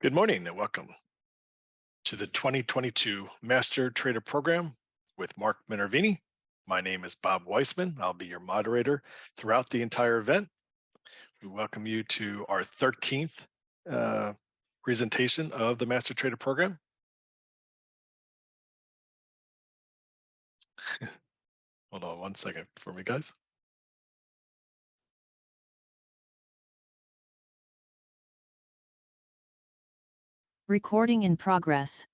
Good morning and welcome to the 2022 Master Trader Program with Mark Minervini. My name is Bob Weissman. I'll be your moderator throughout the entire event. We welcome you to our 13th presentation of the Master Trader Program. Hold on one second for me, guys. Recording in progress.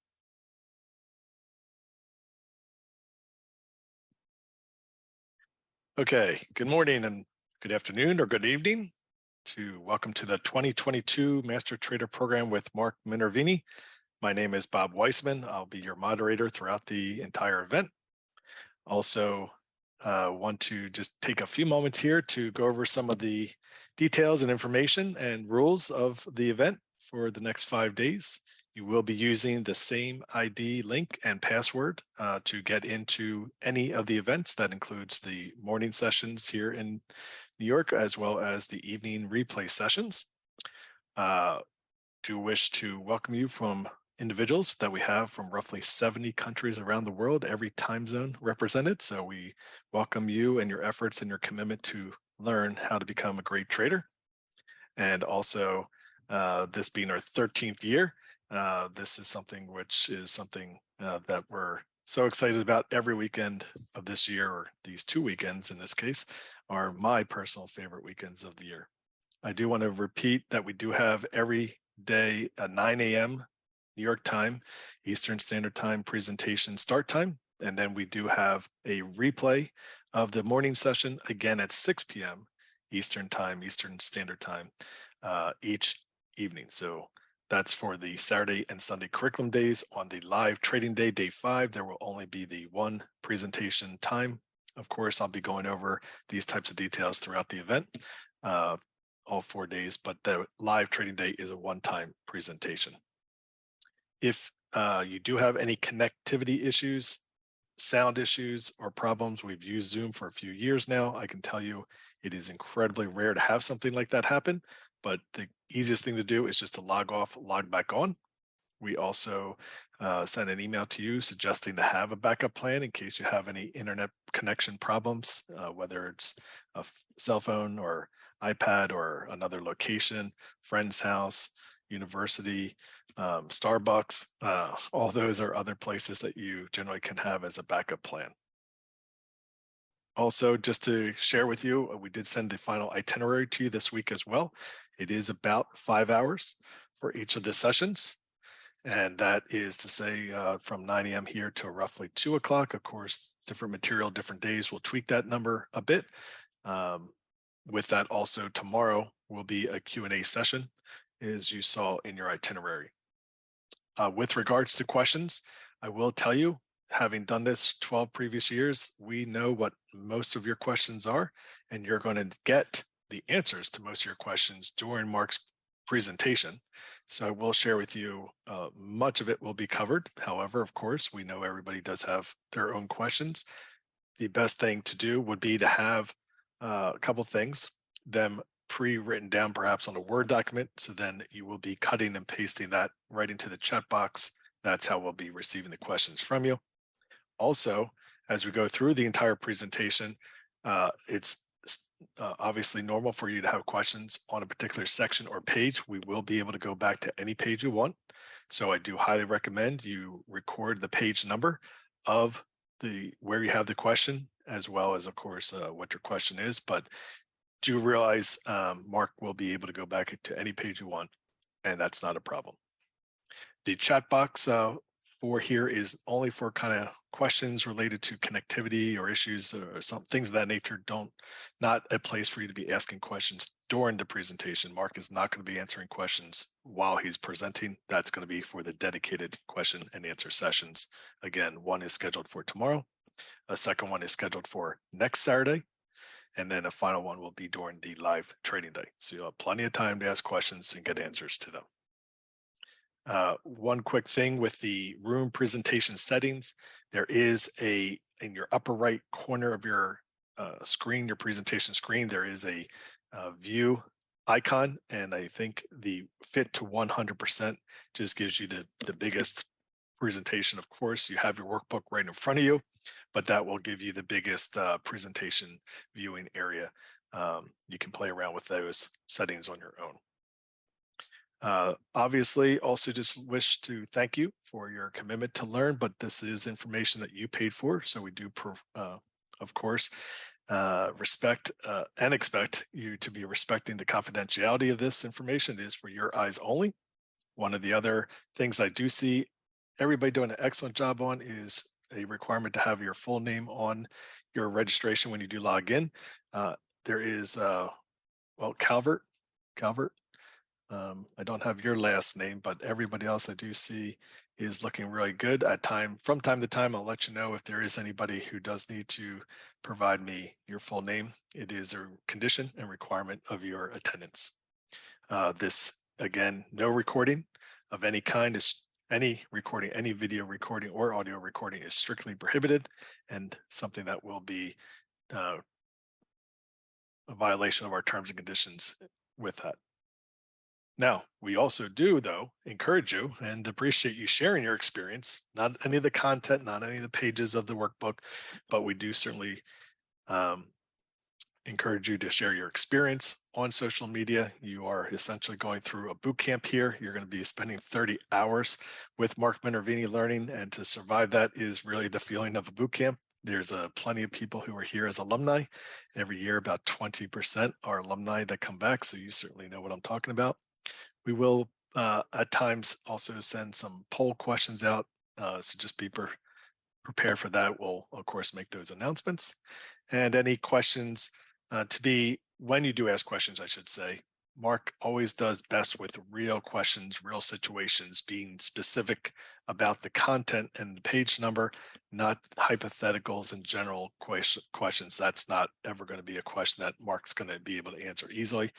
Okay, good morning and good afternoon or good evening. Welcome to the 2022 Master Trader Program with Mark Minervini. My name is Bob Weissman. I'll be your moderator throughout the entire event. Also, want to just take a few moments here to go over some of the details and information and rules of the event for the next 5 days. You will be using the same ID link and password to get into any of the events. That includes the morning sessions here in New York, as well as the evening replay sessions. Do wish to welcome you from individuals that we have from roughly 70 countries around the world, every time zone represented. So we welcome you and your efforts and your commitment to learn how to become a great trader. And also, this being our 13th year, this is something that we're so excited about. Every weekend of this year, or these 2 weekends in this case, are my personal favorite weekends of the year. I do want to repeat that we do have every day a 9 a.m. New York time, Eastern Standard Time presentation start time. And then we do have a replay of the morning session again at 6 p.m. Eastern Standard Time each evening. So that's for the Saturday and Sunday curriculum days. On the live trading day, day 5, there will only be the one presentation time. Of course, I'll be going over these types of details throughout the event. All 4 days, but the live trading day is a one-time presentation. If you do have any connectivity issues, sound issues, or problems, we've used Zoom for a few years now. I can tell you it is incredibly rare to have something like that happen, but the easiest thing to do is just to log off, log back on. We also send an email to you suggesting to have a backup plan in case you have any internet connection problems, whether it's a cell phone or iPad or another location, friend's house, university, Starbucks. All those are other places that you generally can have as a backup plan. Also, just to share with you, we did send the final itinerary to you this week as well. It is about 5 hours for each of the sessions. And that is to say from 9 a.m. here to roughly 2 o'clock. Of course, different material, different days will tweak that number a bit. With that, also tomorrow will be a Q&A session, as you saw in your itinerary. With regards to questions, I will tell you, having done this 12 previous years, we know what most of your questions are, and you're going to get the answers to most of your questions during Mark's presentation. So I will share with you, much of it will be covered. However, of course, we know everybody does have their own questions. The best thing to do would be to have a couple things, them pre-written down perhaps on a Word document. So then you will be cutting and pasting that right into the chat box. That's how we'll be receiving the questions from you. Also, as we go through the entire presentation, it's obviously normal for you to have questions on a particular section or page. We will be able to go back to any page you want. So I do highly recommend you record the page number of where you have the question, as well as, of course, what your question is. But do realize Mark will be able to go back to any page you want, and that's not a problem. The chat box for here is only for kind of questions related to connectivity or issues or some things of that nature. Not a place for you to be asking questions during the presentation. Mark is not going to be answering questions while he's presenting. That's going to be for the dedicated question and answer sessions. Again, one is scheduled for tomorrow. A second one is scheduled for next Saturday. And then a final one will be during the live trading day. So you'll have plenty of time to ask questions and get answers to them. One quick thing with the room presentation settings, there is in your upper right corner of your screen, your presentation screen, there is a view icon, and I think the fit to 100% just gives you the biggest presentation. Of course, you have your workbook right in front of you, but that will give you the biggest presentation viewing area. You can play around with those settings on your own. Obviously, also just wish to thank you for your commitment to learn, but this is information that you paid for. So we do, of course, respect and expect you to be respecting the confidentiality of this information. It is for your eyes only. One of the other things I do see everybody doing an excellent job on is a requirement to have your full name on your registration when you do log in. There is, well, Calvert. I don't have your last name, but everybody else I do see is looking really good. From time to time, I'll let you know if there is anybody who does need to provide me your full name. It is a condition and requirement of your attendance. This, again, no recording of any kind is any recording, any video recording or audio recording is strictly prohibited, and something that will be a violation of our terms and conditions with that. Now, we also do, though, encourage you and appreciate you sharing your experience, not any of the content, not any of the pages of the workbook, but we do certainly encourage you to share your experience on social media. You are essentially going through a boot camp here. You're going to be spending 30 hours with Mark Minervini learning, and to survive that is really the feeling of a boot camp. There's plenty of people who are here as alumni. Every year, about 20% are alumni that come back, so you certainly know what I'm talking about. We will at times also send some poll questions out, so just be prepared for that. We'll, of course, make those announcements. And any questions when you do ask questions, I should say, Mark always does best with real questions, real situations, being specific about the content and the page number, not hypotheticals and general questions. That's not ever going to be a question that Mark's going to be able to answer easily,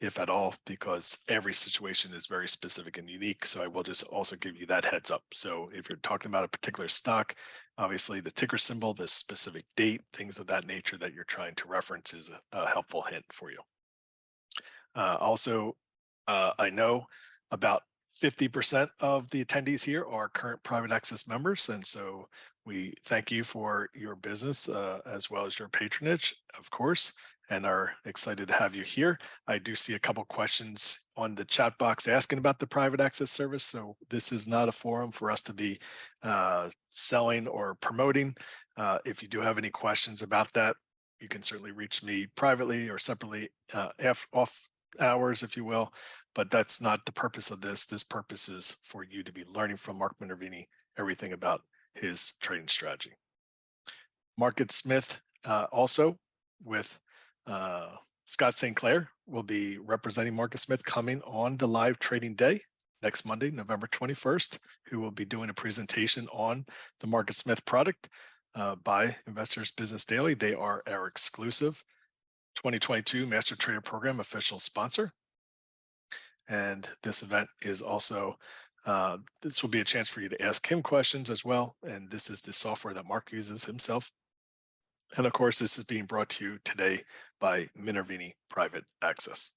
if at all, because every situation is very specific and unique. So I will just also give you that heads up. So if you're talking about a particular stock, obviously the ticker symbol, the specific date, things of that nature that you're trying to reference is a helpful hint for you. I know about 50% of the attendees here are current private access members. And so we thank you for your business as well as your patronage, of course, and are excited to have you here. I do see a couple questions on the chat box asking about the private access service. So this is not a forum for us to be selling or promoting. If you do have any questions about that, you can certainly reach me privately or separately off hours, if you will, but that's not the purpose of this. This purpose is for you to be learning from Mark Minervini everything about his trading strategy. Market Smith also with Scott St. Clair will be representing Marcus Smith coming on the live trading day next Monday, November 21st, who will be doing a presentation on the Marcus Smith product by Investors Business Daily. They are our exclusive 2022 Master Trader Program official sponsor. And this event is also, this will be a chance for you to ask him questions as well. And this is the software that Mark uses himself. And of course, this is being brought to you today by Minervini Private Access.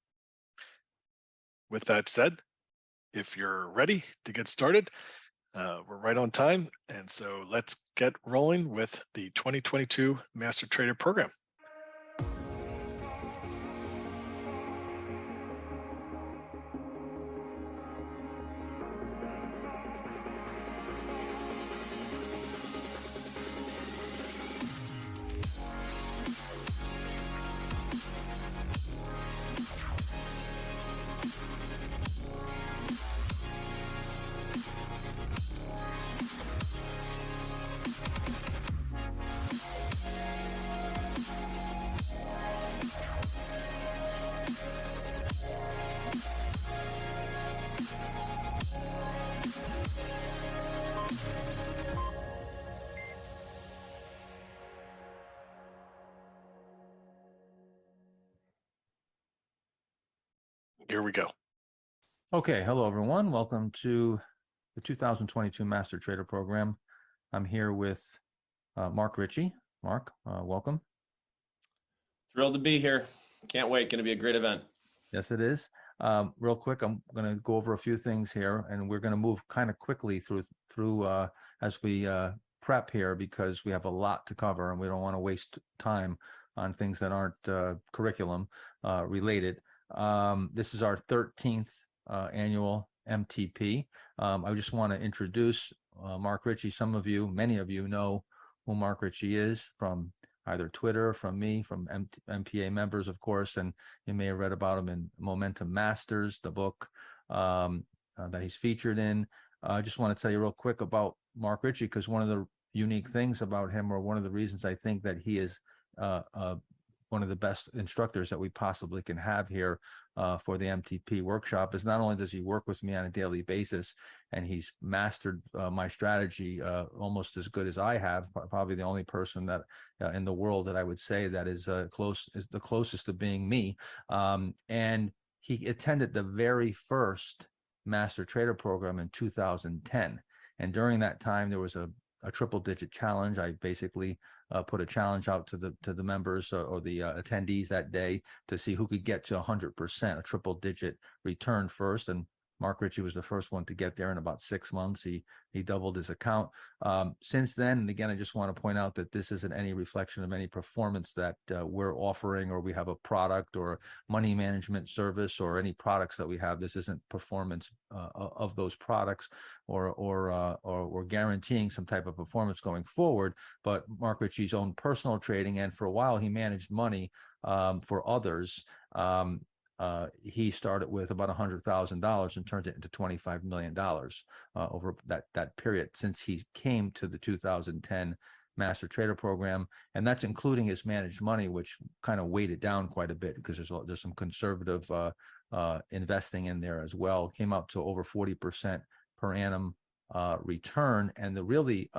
With that said, if you're ready to get started, we're right on time. And so let's get rolling with the 2022 Master Trader Program. Here we go. Okay, hello everyone. Welcome to the 2022 Master Trader Program. I'm here with Mark Ritchie. Mark, welcome. Thrilled to be here. Can't wait. Going to be a great event. Yes, it is. Real quick, I'm going to go over a few things here, and we're going to move kind of quickly through as we prep here because we have a lot to cover, and we don't want to waste time on things that aren't curriculum related. This is our 13th annual MTP. I just want to introduce Mark Ritchie. Many of you know who Mark Ritchie is from either Twitter, from me, from MPA members, of course, and you may have read about him in Momentum Masters, the book that he's featured in. I just want to tell you real quick about Mark Ritchie, because one of the unique things about him, or one of the reasons I think that he is one of the best instructors that we possibly can have here for the MTP workshop, is not only does he work with me on a daily basis, and he's mastered my strategy almost as good as I have, probably the only person that in the world that I would say that is the closest to being me. And he attended the very first Master Trader program in 2010. And during that time, there was a triple digit challenge. I basically put a challenge out to the members or the attendees that day to see who could get to 100%, a triple digit return first. And Mark Ritchie was the first one to get there in about 6 months. He doubled his account. Since then, and again, I just want to point out that this isn't any reflection of any performance that we're offering, or we have a product or money management service or any products that we have. This isn't performance of those products or guaranteeing some type of performance going forward. But Mark Ritchie's own personal trading, and for a while he managed money for others. He started with about $100,000 and turned it into $25 million over that period since he came to the 2010 Master Trader program, and that's including his managed money, which kind of weighed it down quite a bit because there's some conservative investing in there as well. Came out to over 40% per annum return, and the really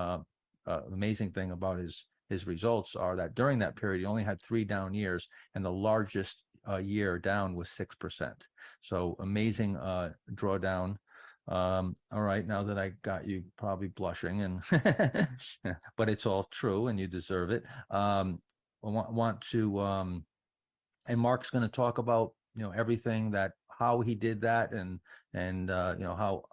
amazing thing about his results are that during that period he only had 3 down years, and the largest year down was 6%. So amazing drawdown. All right, now that I got you probably blushing, and but it's all true, and you deserve it. I want to, and Mark's going to talk about everything how he did that, and how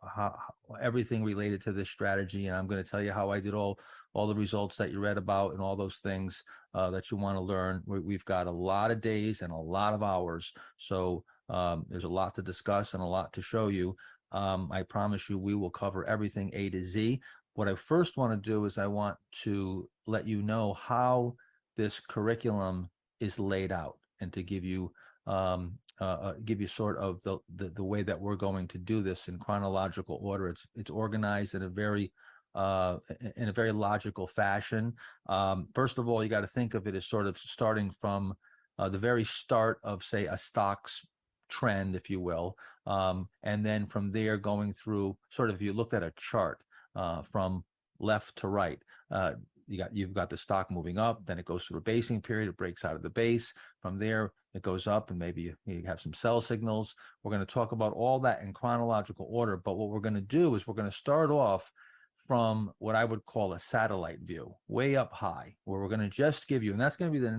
everything related to this strategy, and I'm going to tell you how I did all the results that you read about and all those things that you want to learn. We've got a lot of days and a lot of hours, so there's a lot to discuss and a lot to show you. I promise you we will cover everything A to Z. What I first want to do is I want to let you know how this curriculum is laid out, and to give you sort of the way that we're going to do this in chronological order. It's organized in a very logical fashion. First of all, you got to think of it as sort of starting from the very start of, say, a stock's trend, if you will, and then from there going through, sort of, if you looked at a chart from left to right. You've got the stock moving up, then it goes through a basing period, it breaks out of the base. From there, it goes up, and maybe you have some sell signals. We're going to talk about all that in chronological order, but what we're going to do is we're going to start off from what I would call a satellite view, way up high, where we're going to just give you, and that's going to be the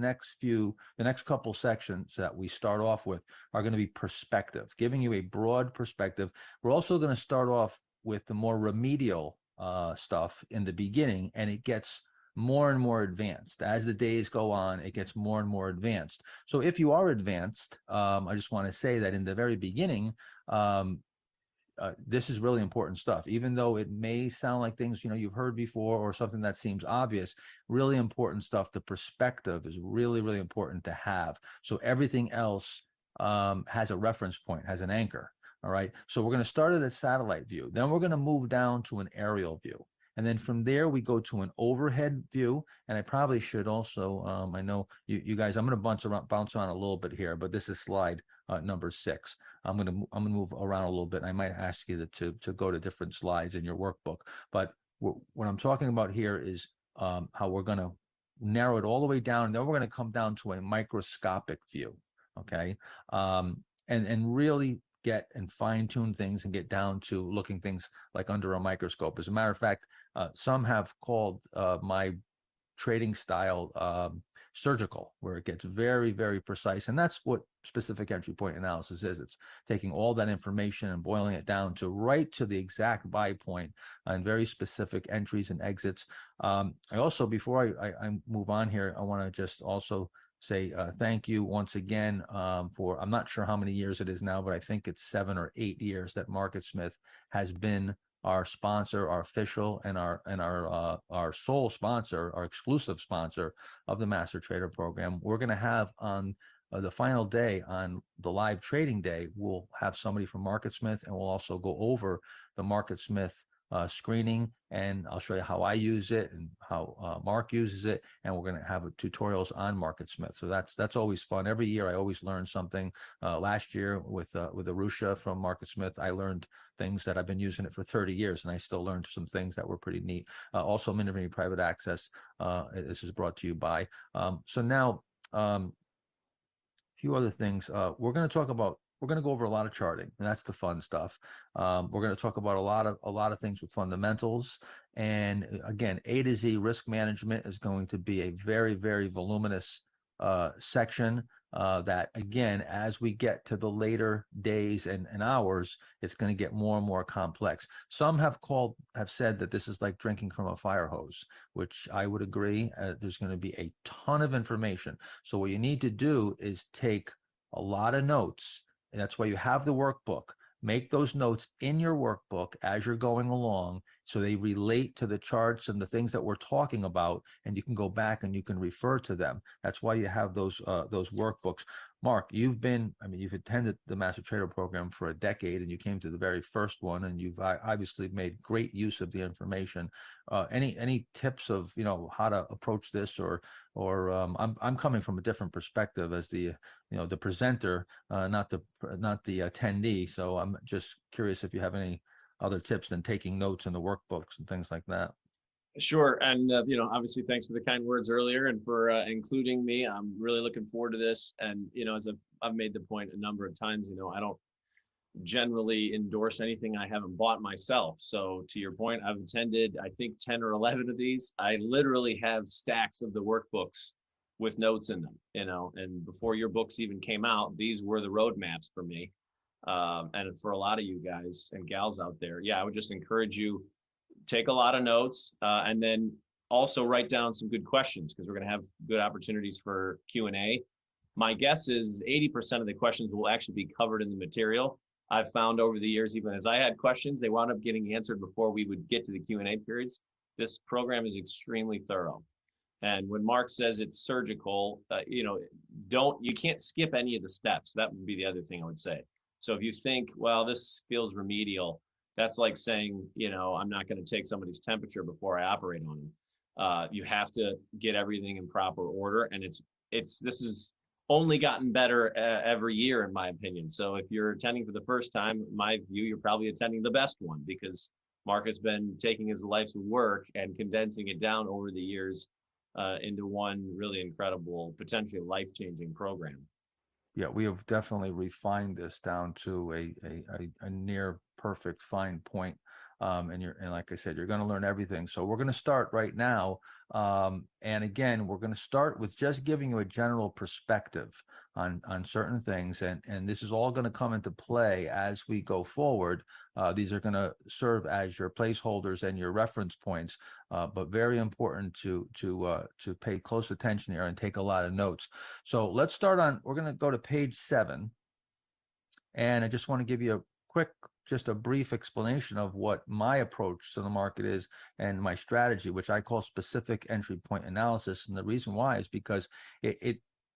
next couple sections that we start off with are going to be perspective, giving you a broad perspective. We're also going to start off with the more remedial stuff in the beginning, and it gets more and more advanced as the days go on. It gets more and more advanced. So if you are advanced, I just want to say that in the very beginning, this is really important stuff, even though it may sound like things you've heard before or something that seems obvious. Really important stuff. The perspective is really, really important to have, so everything else has a reference point, has an anchor. All right, so we're going to start at a satellite view, then we're going to move down to an aerial view, and then from there we go to an overhead view. And I probably should also, I know you guys, I'm going to bounce on a little bit here, but this is slide number 6. I'm going to move around a little bit. I might ask you to go to different slides in your workbook, but what I'm talking about here is how we're going to narrow it all the way down, and then we're going to come down to a microscopic view. Okay, and really get and fine-tune things and get down to looking things like under a microscope. As a matter of fact, some have called my trading style surgical, where it gets very, very precise. And that's what specific entry point analysis is. It's taking all that information and boiling it down to right to the exact buy point and very specific entries and exits. I also, before I move on here, I want to just also say thank you once again for, I'm not sure how many years it is now, but I think it's 7 or 8 years that MarketSmith has been our sponsor, our official, and our sole sponsor, our exclusive sponsor of the Master Trader Program. We're going to have on the final day, on the live trading day, we'll have somebody from MarketSmith, and we'll also go over the MarketSmith screening, and I'll show you how I use it and how Mark uses it, and we're going to have tutorials on MarketSmith. So that's always fun. Every year I always learn something. Last year with Arusha from MarketSmith, I learned things that I've been using it for 30 years, and I still learned some things that were pretty neat. Also, Minute Private Access. This is brought to you by. So now, a few other things. We're going to go over a lot of charting, and that's the fun stuff. We're going to talk about a lot of things with fundamentals, and again, A to Z risk management is going to be a very, very voluminous section that, again, as we get to the later days and hours, it's going to get more and more complex. Some have said that this is like drinking from a fire hose, which I would agree. There's going to be a ton of information. So what you need to do is take a lot of notes. And that's why you have the workbook. Make those notes in your workbook as you're going along, so they relate to the charts and the things that we're talking about, and you can go back and you can refer to them. That's why you have those workbooks. Mark, you've attended the Master Trader Program for a decade, and you came to the very first one, and you've obviously made great use of the information. Any tips of how to approach this, or I'm coming from a different perspective as the presenter, not the attendee. So I'm just curious if you have any other tips than taking notes in the workbooks and things like that. Sure. And, obviously, thanks for the kind words earlier and for including me. I'm really looking forward to this. And, as I've made the point a number of times, I don't generally endorse anything I haven't bought myself. So to your point, I've attended, I think, 10 or 11 of these. I literally have stacks of the workbooks with notes in them, and before your books even came out, these were the roadmaps for me. And for a lot of you guys and gals out there, I would just encourage you, take a lot of notes, and then also write down some good questions, because we're going to have good opportunities for Q&A. My guess is 80% of the questions will actually be covered in the material. I've found over the years, even as I had questions, they wound up getting answered before we would get to the Q&A periods. This program is extremely thorough. And when Mark says it's surgical, you can't skip any of the steps. That would be the other thing I would say. So if you think, well, this feels remedial, that's like saying, I'm not going to take somebody's temperature before I operate on them. You have to get everything in proper order, and this has only gotten better every year, in my opinion. So if you're attending for the first time, in my view, you're probably attending the best one, because Mark has been taking his life's work and condensing it down over the years into one really incredible, potentially life-changing program. Yeah, we have definitely refined this down to a near perfect fine point. And like I said, you're going to learn everything. So we're going to start right now. And again, we're going to start with just giving you a general perspective on certain things. And this is all going to come into play as we go forward. These are going to serve as your placeholders and your reference points, but very important to pay close attention here and take a lot of notes. So let's start we're going to go to page 7. And I just want to give you just a brief explanation of what my approach to the market is and my strategy, which I call specific entry point analysis. And the reason why is because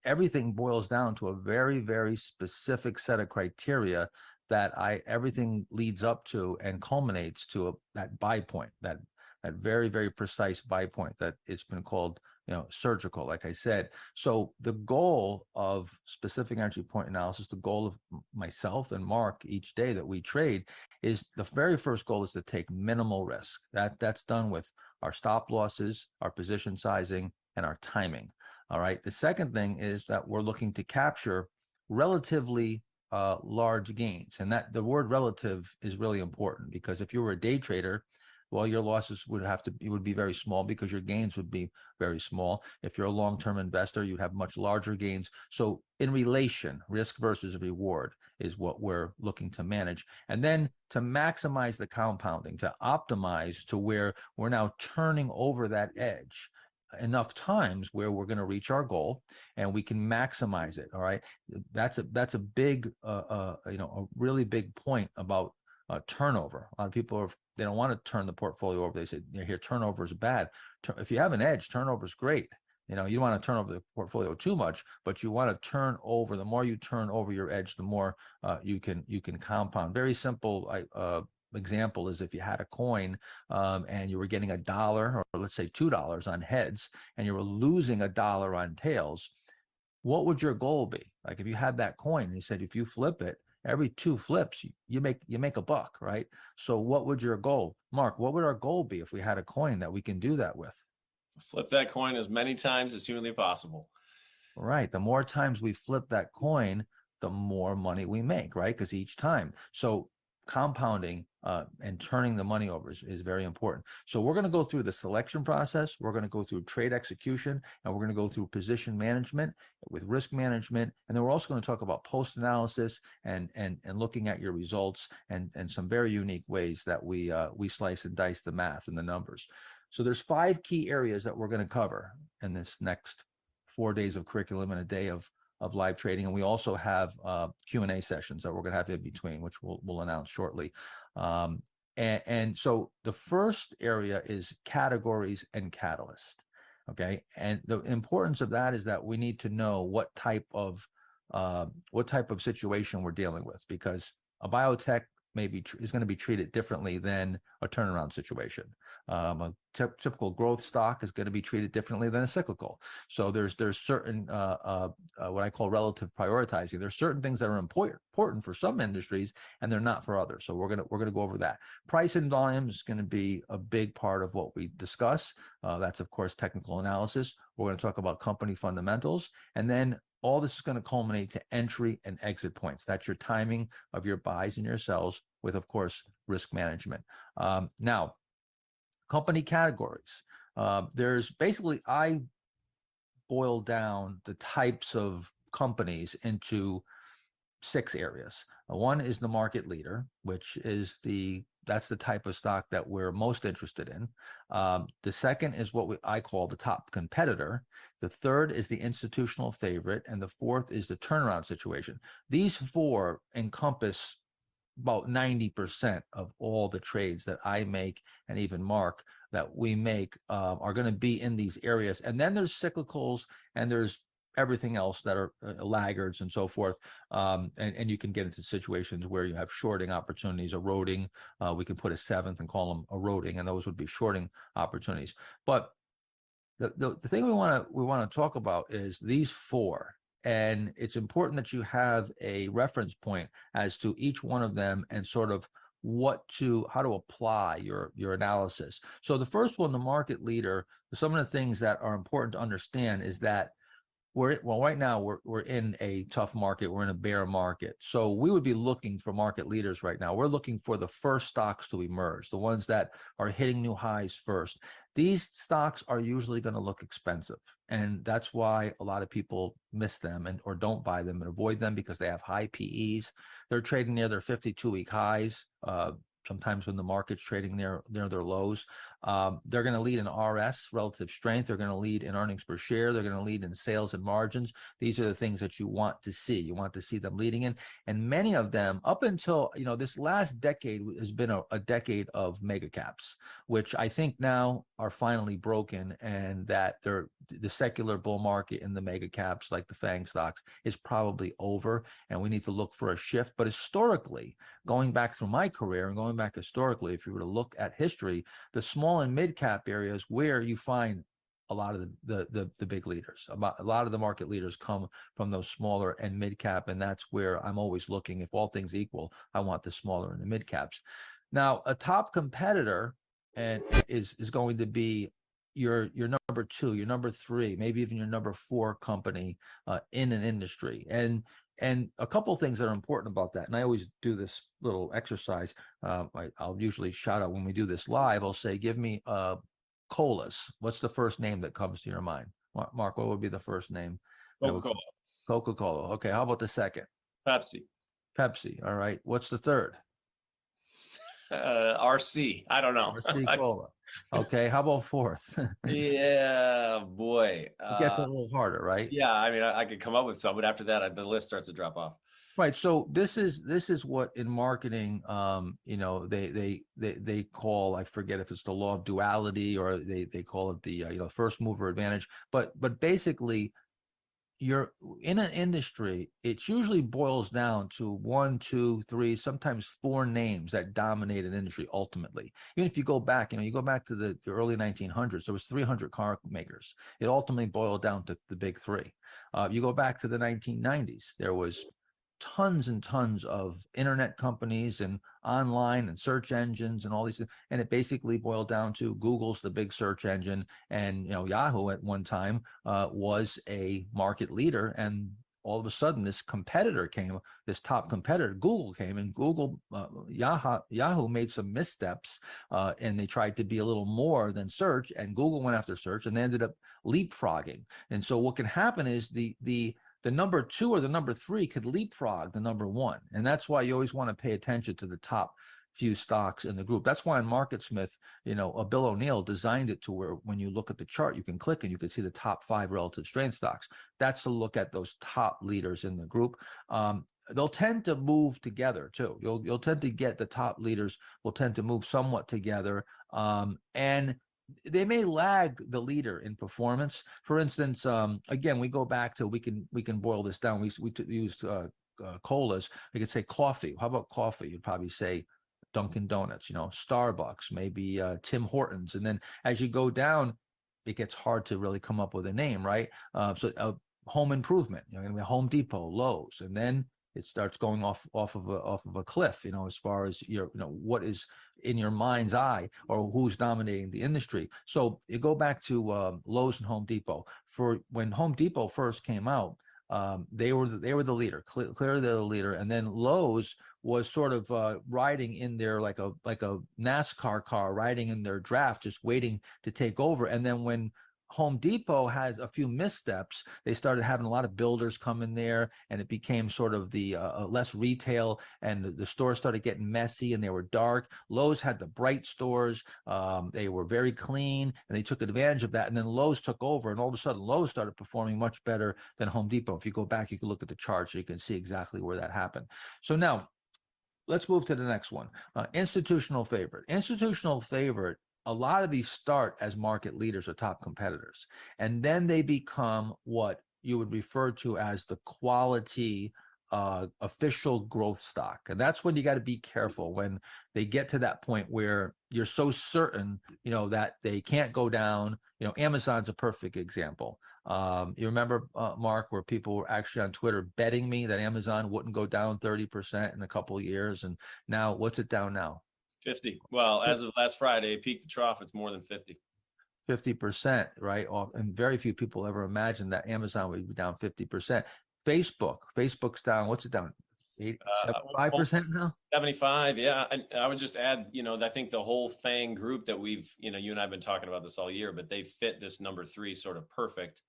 everything boils down to a very, very specific set of criteria that everything leads up to and culminates to that buy point, that very, very precise buy point that it's been called, surgical, like I said. So the goal of specific entry point analysis, the goal of myself and Mark each day that we trade, is the very first goal is to take minimal risk. That's done with our stop losses, our position sizing, and our timing. All right. The second thing is that we're looking to capture relatively large gains, and that the word relative is really important, because if you were a day trader, well, your losses would be very small because your gains would be very small. If you're a long-term investor, you'd have much larger gains. So in relation, risk versus reward is what we're looking to manage. And then to maximize the compounding, to optimize to where we're now turning over that edge enough times where we're going to reach our goal and we can maximize it. All right. That's a big, a really big point about turnover. A lot of people they don't want to turn the portfolio over. They say, here, turnover is bad. If you have an edge, turnover is great. You don't want to turn over the portfolio too much, but you want to turn over. The more you turn over your edge, the more you can compound. Very simple example is if you had a coin and you were getting $1 or let's say $2 on heads, and you were losing $1 on tails. What would your goal be? Like if you had that coin and you said, if you flip it, every 2 flips, you make $1, right? So what would your goal, Mark, what would our goal be if we had a coin that we can do that with? Flip that coin as many times as humanly possible. Right. The more times we flip that coin, the more money we make, right? Because each time. So compounding and turning the money over is very important. So we're going to go through the selection process. We're going to go through trade execution, and we're going to go through position management with risk management. And then we're also going to talk about post analysis and looking at your results and some very unique ways that we slice and dice the math and the numbers. So there's 5 key areas that we're going to cover in this next 4 days of curriculum and a day of live trading. And we also have Q&A sessions that we're going to have in between, which we'll announce shortly. And so the first area is categories and catalyst. Okay. And the importance of that is that we need to know what type of situation we're dealing with, because a biotech is going to be treated differently than a turnaround situation. A typical growth stock is going to be treated differently than a cyclical. So there's certain what I call relative prioritizing. There's certain things that are important for some industries and they're not for others. So we're gonna go over that. Price and volume is going to be a big part of what we discuss. That's of course technical analysis. We're going to talk about company fundamentals, and then all this is going to culminate to entry and exit points. That's your timing of your buys and your sells with, of course, risk management. Now, company categories. There's basically, I boil down the types of companies into 6 areas. One is the market leader, which is that's the type of stock that we're most interested in. The second is what I call the top competitor. The third is the institutional favorite. And the fourth is the turnaround situation. These 4 encompass about 90% of all the trades that I make, and even Mark, that we make are going to be in these areas. And then there's cyclicals and there's everything else that are laggards and so forth. And you can get into situations where you have shorting opportunities, eroding. We can put a 7th and call them eroding, and those would be shorting opportunities. But the thing we want to talk about is these 4. And it's important that you have a reference point as to each one of them and sort of how to apply your analysis. So the first one, the market leader, some of the things that are important to understand is that right now we're in a tough market. We're in a bear market. So we would be looking for market leaders right now. We're looking for the first stocks to emerge, the ones that are hitting new highs first. These stocks are usually going to look expensive. And that's why a lot of people miss them or don't buy them and avoid them, because they have high PEs. They're trading near their 52-week highs. Sometimes when the market's trading near their lows. They're going to lead in RS, relative strength. They're going to lead in earnings per share. They're going to lead in sales and margins. These are the things that you want to see. You want to see them leading in. And many of them, up until, this last decade has been a decade of mega caps, which I think now are finally broken, and that the secular bull market in the mega caps, like the FANG stocks, is probably over, and we need to look for a shift. But historically, going back through my career and going back historically, if you were to look at history, the small and mid cap areas where you find a lot of the big leaders, a lot of the market leaders come from those smaller and mid cap, and that's where I'm always looking. If all things equal, I want the smaller and the mid caps. Now, a top competitor and is going to be your number 2, your number 3, maybe even your number 4 company in an industry. And And a couple of things that are important about that, and I always do this little exercise. I'll usually shout out when we do this live. I'll say, "Give me colas." What's the first name that comes to your mind, Mark? What would be the first name? Coca-Cola, Coca-Cola. Okay. How about the second? Pepsi, Pepsi. All right. What's the third? RC. I don't know. RC Cola. Okay. How about fourth? Yeah, boy. It gets a little harder, right? Yeah, I mean, I could come up with some, but after that, the list starts to drop off. Right. So this is what in marketing, they call, I forget if it's the law of duality or they call it the first mover advantage. But basically, you're in an industry, it usually boils down to 1, 2, 3, sometimes 4 names that dominate an industry ultimately. Even if you go back, you go back to the early 1900s, there was 300 car makers. It ultimately boiled down to the big 3. You go back to the 1990s, there was tons and tons of internet companies and online and search engines and all these things. And it basically boiled down to Google's the big search engine, and Yahoo at one time was a market leader. And all of a sudden, this competitor came, this top competitor, Google came, and Yahoo made some missteps, and they tried to be a little more than search, and Google went after search, and they ended up leapfrogging. And so what can happen is the number 2 or the number 3 could leapfrog the number 1. And that's why you always want to pay attention to the top few stocks in the group. That's why in MarketSmith, Bill O'Neill designed it to where when you look at the chart, you can click and you can see the top 5 relative strength stocks. That's to look at those top leaders in the group. They'll tend to move together too. You'll tend to get the top leaders will tend to move somewhat together. And they may lag the leader in performance. For instance, again, we go back to we can boil this down. We used colas. We could say coffee. How about coffee? You'd probably say Dunkin' Donuts. Starbucks, maybe Tim Hortons. And then as you go down, it gets hard to really come up with a name, right? So home improvement. Going to be Home Depot, Lowe's, and then it starts going off of a cliff, as far as what is in your mind's eye or who's dominating the industry. So you go back to Lowe's and Home Depot. For when Home Depot first came out, they were the leader, clearly they're the leader, and then Lowe's was sort of riding in there like a NASCAR car riding in their draft, just waiting to take over. And then when Home Depot had a few missteps, they started having a lot of builders come in there, and it became sort of the less retail, and the stores started getting messy and they were dark. Lowe's had the bright stores. They were very clean, and they took advantage of that. And then Lowe's took over, and all of a sudden Lowe's started performing much better than Home Depot. If you go back, you can look at the chart so you can see exactly where that happened. So now let's move to the next one. Institutional favorite. Institutional favorite, a lot of these start as market leaders or top competitors, and then they become what you would refer to as the quality official growth stock. And that's when you got to be careful when they get to that point where you're so certain, that they can't go down. Amazon's a perfect example. You remember, Mark, where people were actually on Twitter betting me that Amazon wouldn't go down 30% in a couple of years. And now what's it down now? 50. Well, as of last Friday, peak to trough, it's more than 50. 50%, right? And very few people ever imagined that Amazon would be down 50%. Facebook's down. What's it down? 75% now? 75, yeah. And I would just add, I think the whole FANG group that we've, you and I have been talking about this all year, but they fit this number 3 sort of perfect,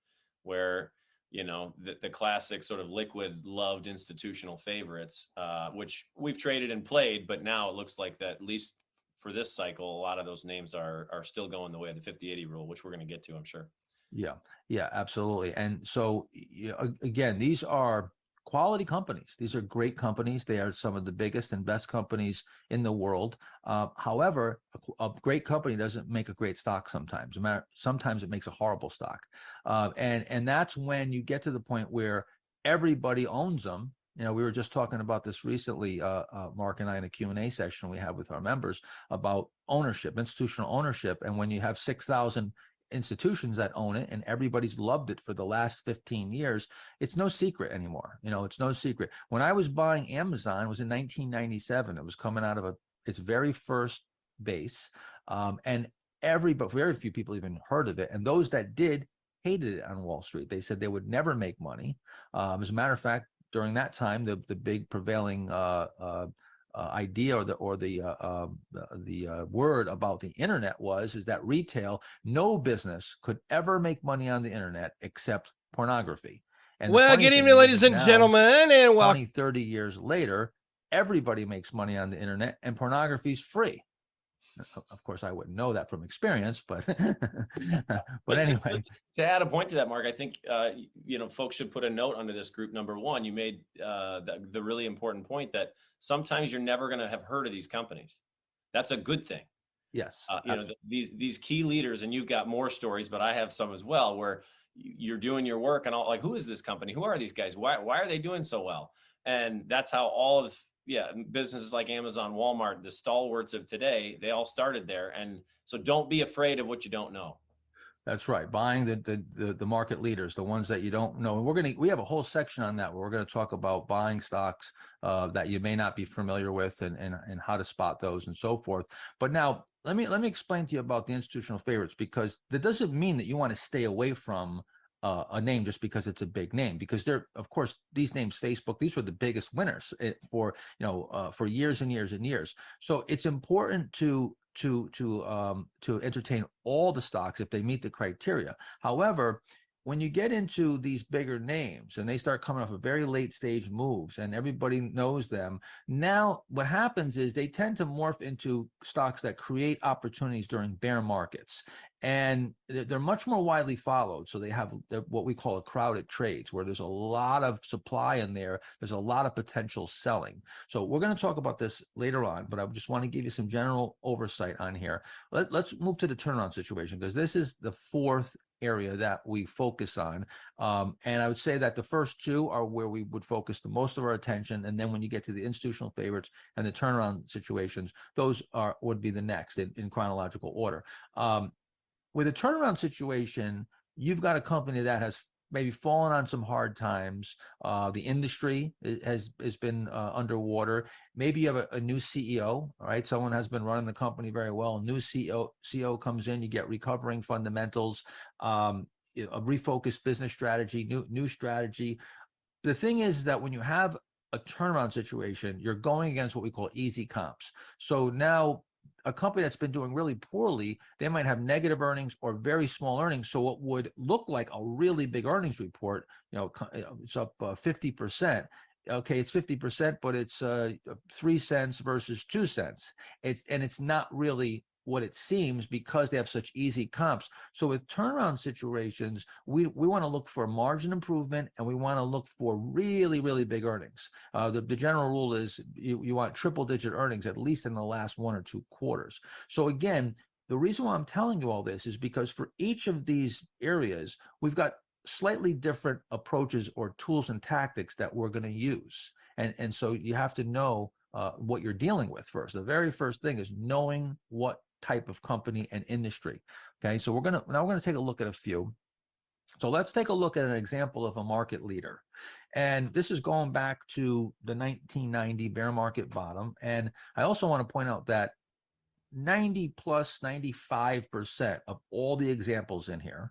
where the classic sort of liquid loved institutional favorites, which we've traded and played, but now it looks like that, at least for this cycle, a lot of those names are still going the way of the 50-80 rule, which we're going to get to, I'm sure. Yeah, absolutely. And so again, these are quality companies. These are great companies. They are some of the biggest and best companies in the world. However, a great company doesn't make a great stock sometimes. Sometimes it makes a horrible stock. And that's when you get to the point where everybody owns them. We were just talking about this recently, Mark and I, in a Q&A session we have with our members about ownership, institutional ownership. And when you have 6,000 institutions that own it and everybody's loved it for the last 15 years, it's no secret anymore. It's no secret. When I was buying Amazon, it was in 1997. It was coming out of its very first base. And very few people even heard of it. And those that did hated it on Wall Street. They said they would never make money. As a matter of fact, during that time, the big prevailing idea or the word about the internet is that retail, no business could ever make money on the internet except pornography. And Well, good evening, ladies and gentlemen, and 20, 30 years later, everybody makes money on the internet, and pornography is free. Of course, I wouldn't know that from experience, but but anyway. To add a point to that, Mark, I think folks should put a note under this group number one. You made the really important point that sometimes you're never going to have heard of these companies. That's a good thing. Yes. These key leaders, and you've got more stories, but I have some as well, where you're doing your work and all, like, who is this company? Who are these guys? Why are they doing so well? And that's how all of businesses like Amazon, Walmart, the stalwarts of today, they all started there. And so don't be afraid of what you don't know. That's right. Buying the market leaders, the ones that you don't know. And we have a whole section on that where we're going to talk about buying stocks that you may not be familiar with and how to spot those and so forth. But now let me explain to you about the institutional favorites, because that doesn't mean that you want to stay away from a name just because it's a big name, because they're, of course, these names, Facebook, these were the biggest winners for years and years and years. So it's important to entertain all the stocks if they meet the criteria. However, when you get into these bigger names and they start coming off of very late stage moves and everybody knows them, now what happens is they tend to morph into stocks that create opportunities during bear markets. And they're much more widely followed. So they have what we call a crowded trades, where there's a lot of supply in there. There's a lot of potential selling. So we're going to talk about this later on, but I just want to give you some general oversight on here. Let's move to the turnaround situation, because this is the fourth area that we focus on. And I would say that the first two are where we would focus the most of our attention. And then when you get to the institutional favorites and the turnaround situations, those would be the next in chronological order. With a turnaround situation, you've got a company that has maybe fallen on some hard times. The industry has been underwater. Maybe you have a new CEO, all right? Someone has been running the company very well. A new CEO comes in, you get recovering fundamentals, a refocused business strategy, new strategy. The thing is that when you have a turnaround situation, you're going against what we call easy comps. So now a company that's been doing really poorly, they might have negative earnings or very small earnings. So what would look like a really big earnings report, it's up 50%. Okay, it's 50%, but it's 3 cents versus 2 cents. It's not really what it seems, because they have such easy comps. So with turnaround situations, we want to look for margin improvement, and we want to look for really, really big earnings. The general rule is you want triple digit earnings, at least in the last 1 or 2 quarters. So again, the reason why I'm telling you all this is because for each of these areas, we've got slightly different approaches or tools and tactics that we're going to use. And so you have to know what you're dealing with first. The very first thing is knowing what type of company and industry. Okay, so we're going to take a look at a few. So let's take a look at an example of a market leader. And this is going back to the 1990 bear market bottom. And I also want to point out that 95% of all the examples in here,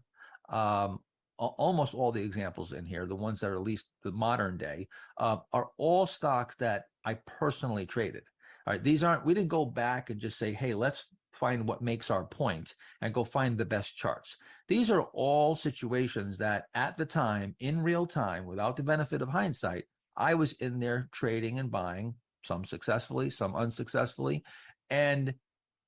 almost all the examples in here, the ones that are at least the modern day, are all stocks that I personally traded. All right, we didn't go back and just say, hey, let's find what makes our point and go find the best charts. These are all situations that at the time, in real time, without the benefit of hindsight, I was in there trading and buying, some successfully, some unsuccessfully. And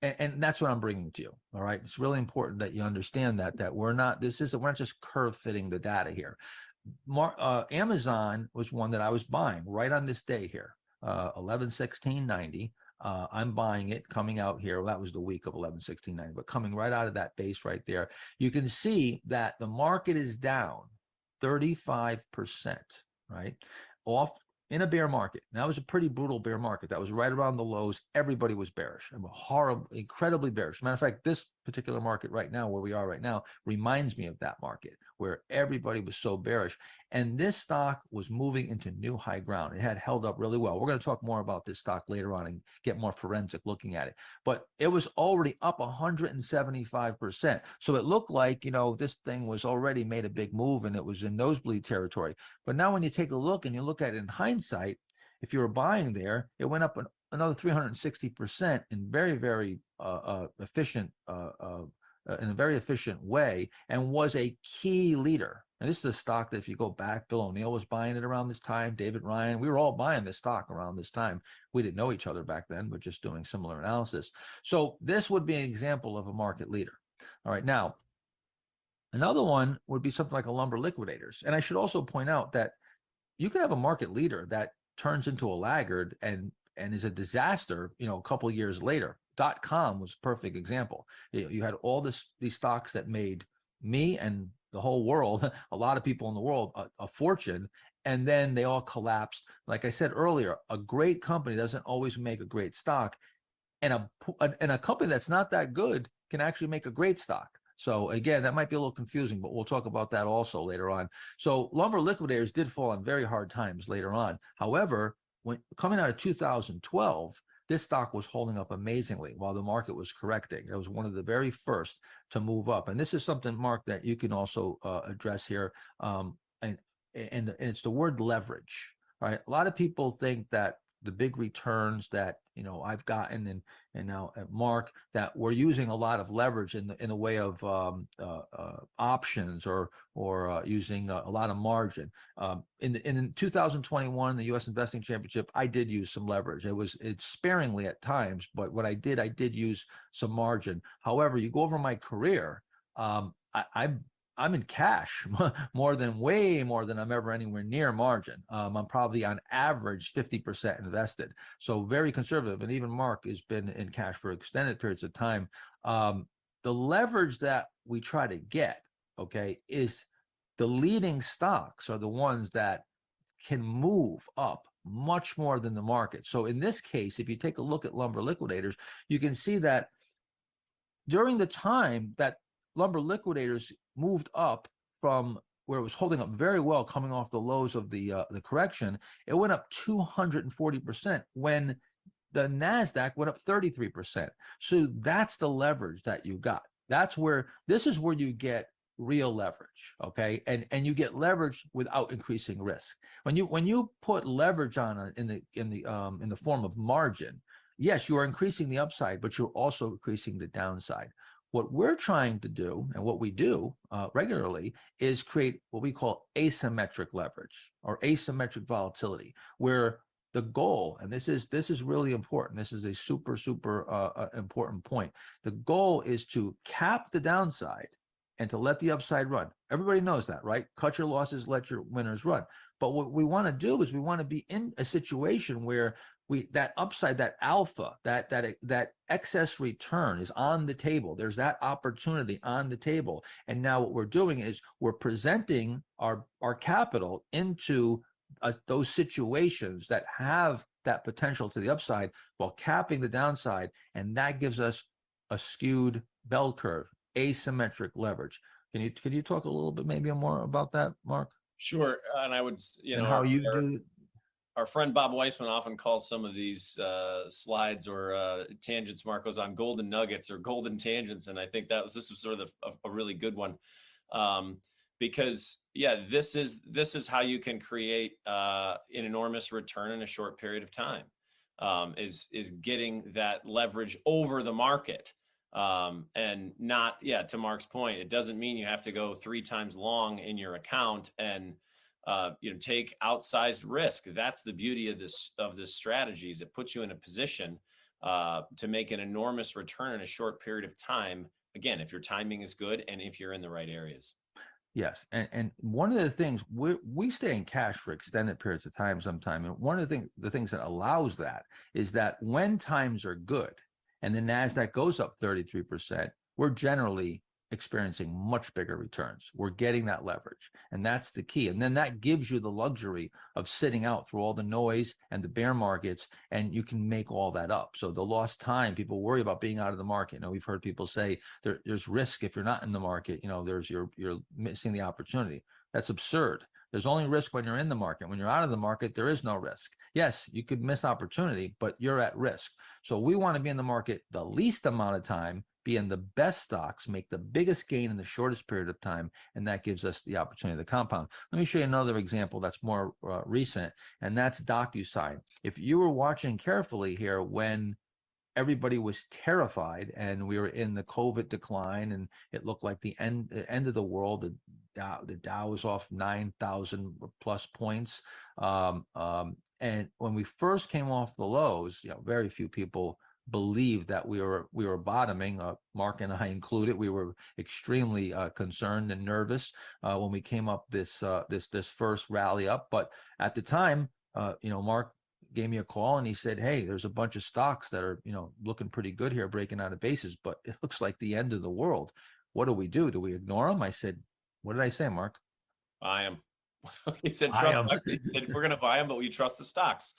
that's what I'm bringing to you. All right. It's really important that you understand that we're not just curve fitting the data here. Amazon was one that I was buying right on this day here, 11/16/90. I'm buying it coming out here. Well, that was the week of 11/16/90, but coming right out of that base right there, you can see that the market is down 35%, right? Off in a bear market. That was a pretty brutal bear market. That was right around the lows. Everybody was bearish. Horrible, incredibly bearish. Matter of fact, this particular market right now, where we are right now, reminds me of that market where everybody was so bearish. And this stock was moving into new high ground. It had held up really well. We're going to talk more about this stock later on and get more forensic looking at it. But it was already up 175%. So it looked like, this thing was already made a big move and it was in nosebleed territory. But now when you take a look and you look at it in hindsight, if you were buying there, it went up another 360% in very, very efficient, in a very efficient way, and was a key leader. And this is a stock that if you go back, Bill O'Neill was buying it around this time, David Ryan, we were all buying this stock around this time. We didn't know each other back then, but just doing similar analysis. So this would be an example of a market leader. All right, now, another one would be something like a lumber liquidators. And I should also point out that you can have a market leader that turns into a laggard and is a disaster, a couple of years later. .com was a perfect example. You had all these stocks that made me and the whole world, a lot of people in the world, a fortune, and then they all collapsed. Like I said earlier, a great company doesn't always make a great stock, and a company that's not that good can actually make a great stock. So again, that might be a little confusing, but we'll talk about that also later on. So lumber liquidators did fall on very hard times later on. However, when coming out of 2012, this stock was holding up amazingly while the market was correcting. It was one of the very first to move up. And this is something, Mark, that you can also address here. And it's the word leverage, right? A lot of people think that the big returns that I've gotten and now at Mark, that we're using a lot of leverage in the way of options or using a lot of margin. In 2021, the U.S. Investing Championship, I did use some leverage. It's sparingly at times, but what I did use some margin. However, you go over my career, I'm in cash way more than I'm ever anywhere near margin. I'm probably on average 50% invested. So very conservative. And even Mark has been in cash for extended periods of time. The leverage that we try to get, okay, is the leading stocks are the ones that can move up much more than the market. So in this case, if you take a look at lumber liquidators, you can see that during the time that lumber liquidators moved up from where it was holding up very well coming off the lows of the correction, it went up 240% when the NASDAQ went up 33%. So that's the leverage that you got. This is where you get real leverage, okay? And you get leverage without increasing risk. When you put leverage on in the form of margin, yes, you are increasing the upside, but you're also increasing the downside. What we're trying to do, and what we do regularly, is create what we call asymmetric leverage or asymmetric volatility, where the goal, and this is really important, this is a super important point. The goal is to cap the downside and to let the upside run. Everybody knows that, right? Cut your losses, let your winners run. But what we want to do is we want to be in a situation where that upside, that alpha, that excess return is on the table. There's that opportunity on the table. And now what we're doing is we're presenting our capital into those situations that have that potential to the upside while capping the downside. And that gives us a skewed bell curve, asymmetric leverage. Can you talk a little bit maybe more about that, Mark? Sure. And I would, and how you do. Our friend Bob Weissman often calls some of these slides or tangents, Marcos, on golden nuggets or golden tangents. And I think this was sort of a really good one. Because this is how you can create an enormous return in a short period of time, is getting that leverage over the market. And not, to Mark's point, it doesn't mean you have to go 3 times long in your account and take outsized risk. That's the beauty of this strategy, is it puts you in a position to make an enormous return in a short period of time. Again, if your timing is good and if you're in the right areas. Yes, and one of the things we stay in cash for extended periods of time sometime, and one of the things that allows that is that when times are good and the NASDAQ goes up 33%, we're generally experiencing much bigger returns. We're getting that leverage, and that's the key. And then that gives you the luxury of sitting out through all the noise and the bear markets, and you can make all that up. So the lost time, people worry about being out of the market. You know, we've heard people say there's risk if you're not in the market. You know, you're missing the opportunity. That's absurd. There's only risk when you're in the market. When you're out of the market, there is no risk. Yes, you could miss opportunity, but you're at risk. So we want to be in the market the least amount of time, be in the best stocks, make the biggest gain in the shortest period of time, and that gives us the opportunity to compound. Let me show you another example that's more recent, and that's DocuSign. If you were watching carefully here when everybody was terrified and we were in the COVID decline and it looked like the end of the world, the Dow was off 9,000 plus points. And when we first came off the lows, you know, very few people believed that we were bottoming. Mark and I included. We were extremely concerned and nervous when we came up this first rally up. But at the time, you know, Mark gave me a call and he said, "Hey, there's a bunch of stocks that are, you know, looking pretty good here, breaking out of bases, but it looks like the end of the world. What do we do? Do we ignore them?" I said, "What did I say, Mark?" Buy them. He said, Buy trust. 'em. He said, we're going to buy them, but we trust the stocks,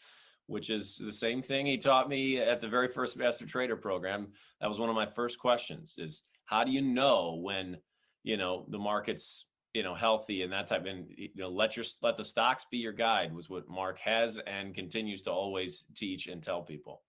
which is the same thing he taught me at the very first Master Trader program. That was one of my first questions is, how do you know when, you know, the market's, you know, healthy and that type, and, you know, let the stocks be your guide, was what Mark has and continues to always teach and tell people.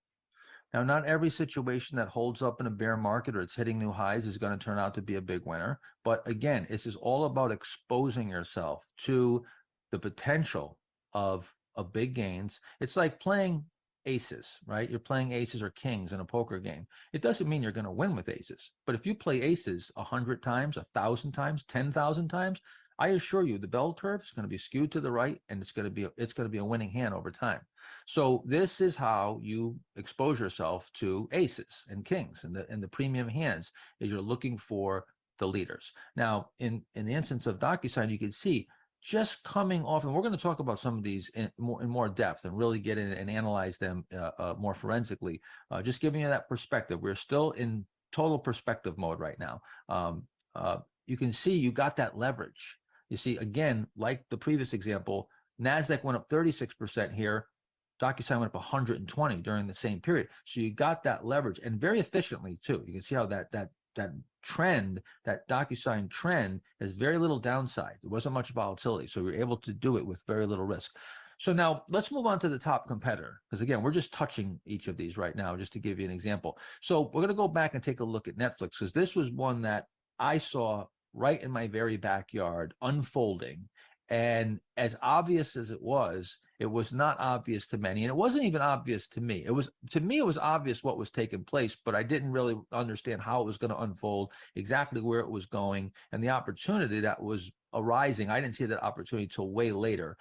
Now, not every situation that holds up in a bear market or it's hitting new highs is going to turn out to be a big winner. But again, this is all about exposing yourself to the potential of big gains. It's like playing aces, right? You're playing aces or kings in a poker game. It doesn't mean you're going to win with aces. But if you play aces 100 times, 1,000 times, 10,000 times, I assure you the bell curve is going to be skewed to the right, and it's going to be a winning hand over time. So this is how you expose yourself to aces and kings and the premium hands, is you're looking for the leaders. Now, in the instance of DocuSign, you can see just coming off, and we're going to talk about some of these in more depth and really get in and analyze them more forensically. Just giving you that perspective. We're still in total perspective mode right now. You can see you got that leverage. You see, again, like the previous example, NASDAQ went up 36% here. DocuSign went up 120 during the same period. So you got that leverage, and very efficiently too. You can see how that trend, that DocuSign trend, has very little downside. There wasn't much volatility. So we were able to do it with very little risk. So now let's move on to the top competitor, because again, we're just touching each of these right now, just to give you an example. So we're going to go back and take a look at Netflix, because this was one that I saw right in my very backyard unfolding. And as obvious as it was not obvious to many. And it wasn't even obvious to me. It was obvious what was taking place, but I didn't really understand how it was going to unfold, exactly where it was going, and the opportunity that was arising. I didn't see that opportunity till way later,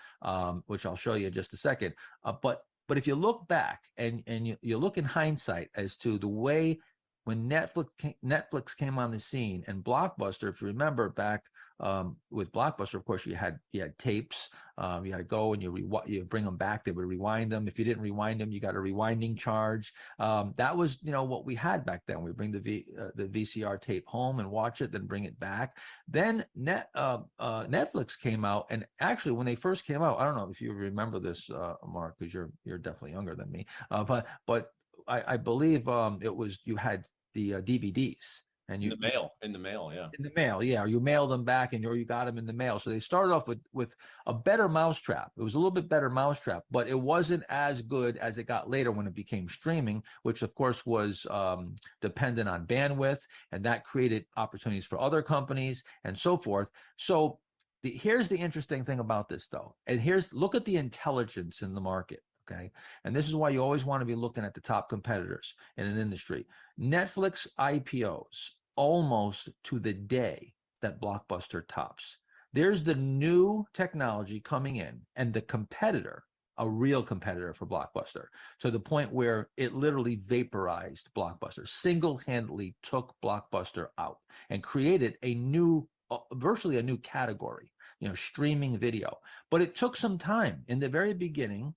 which I'll show you in just a second. But if you look back and you look in hindsight as to the way when Netflix came on the scene, and Blockbuster, if you remember back with Blockbuster, of course, you had tapes. You had to go and you bring them back. They would rewind them. If you didn't rewind them, you got a rewinding charge. That was, you know, what we had back then. We bring the VCR tape home and watch it, then bring it back. Then Netflix came out, and actually, when they first came out, I don't know if you remember this, Mark, because you're definitely younger than me. But I believe it was, you had the DVDs. And in the mail, yeah. In the mail, yeah. Or you mail them back, or you got them in the mail. So they started off with a better mousetrap. It was a little bit better mousetrap, but it wasn't as good as it got later when it became streaming, which of course was dependent on bandwidth, and that created opportunities for other companies and so forth. So here's the interesting thing about this, though. And look at the intelligence in the market. Okay. And this is why you always want to be looking at the top competitors in an industry. Netflix IPOs almost to the day that Blockbuster tops. There's the new technology coming in, and the competitor, a real competitor for Blockbuster, to the point where it literally vaporized Blockbuster, single-handedly took Blockbuster out and created a new, virtually a new category, you know, streaming video. But it took some time. In the very beginning,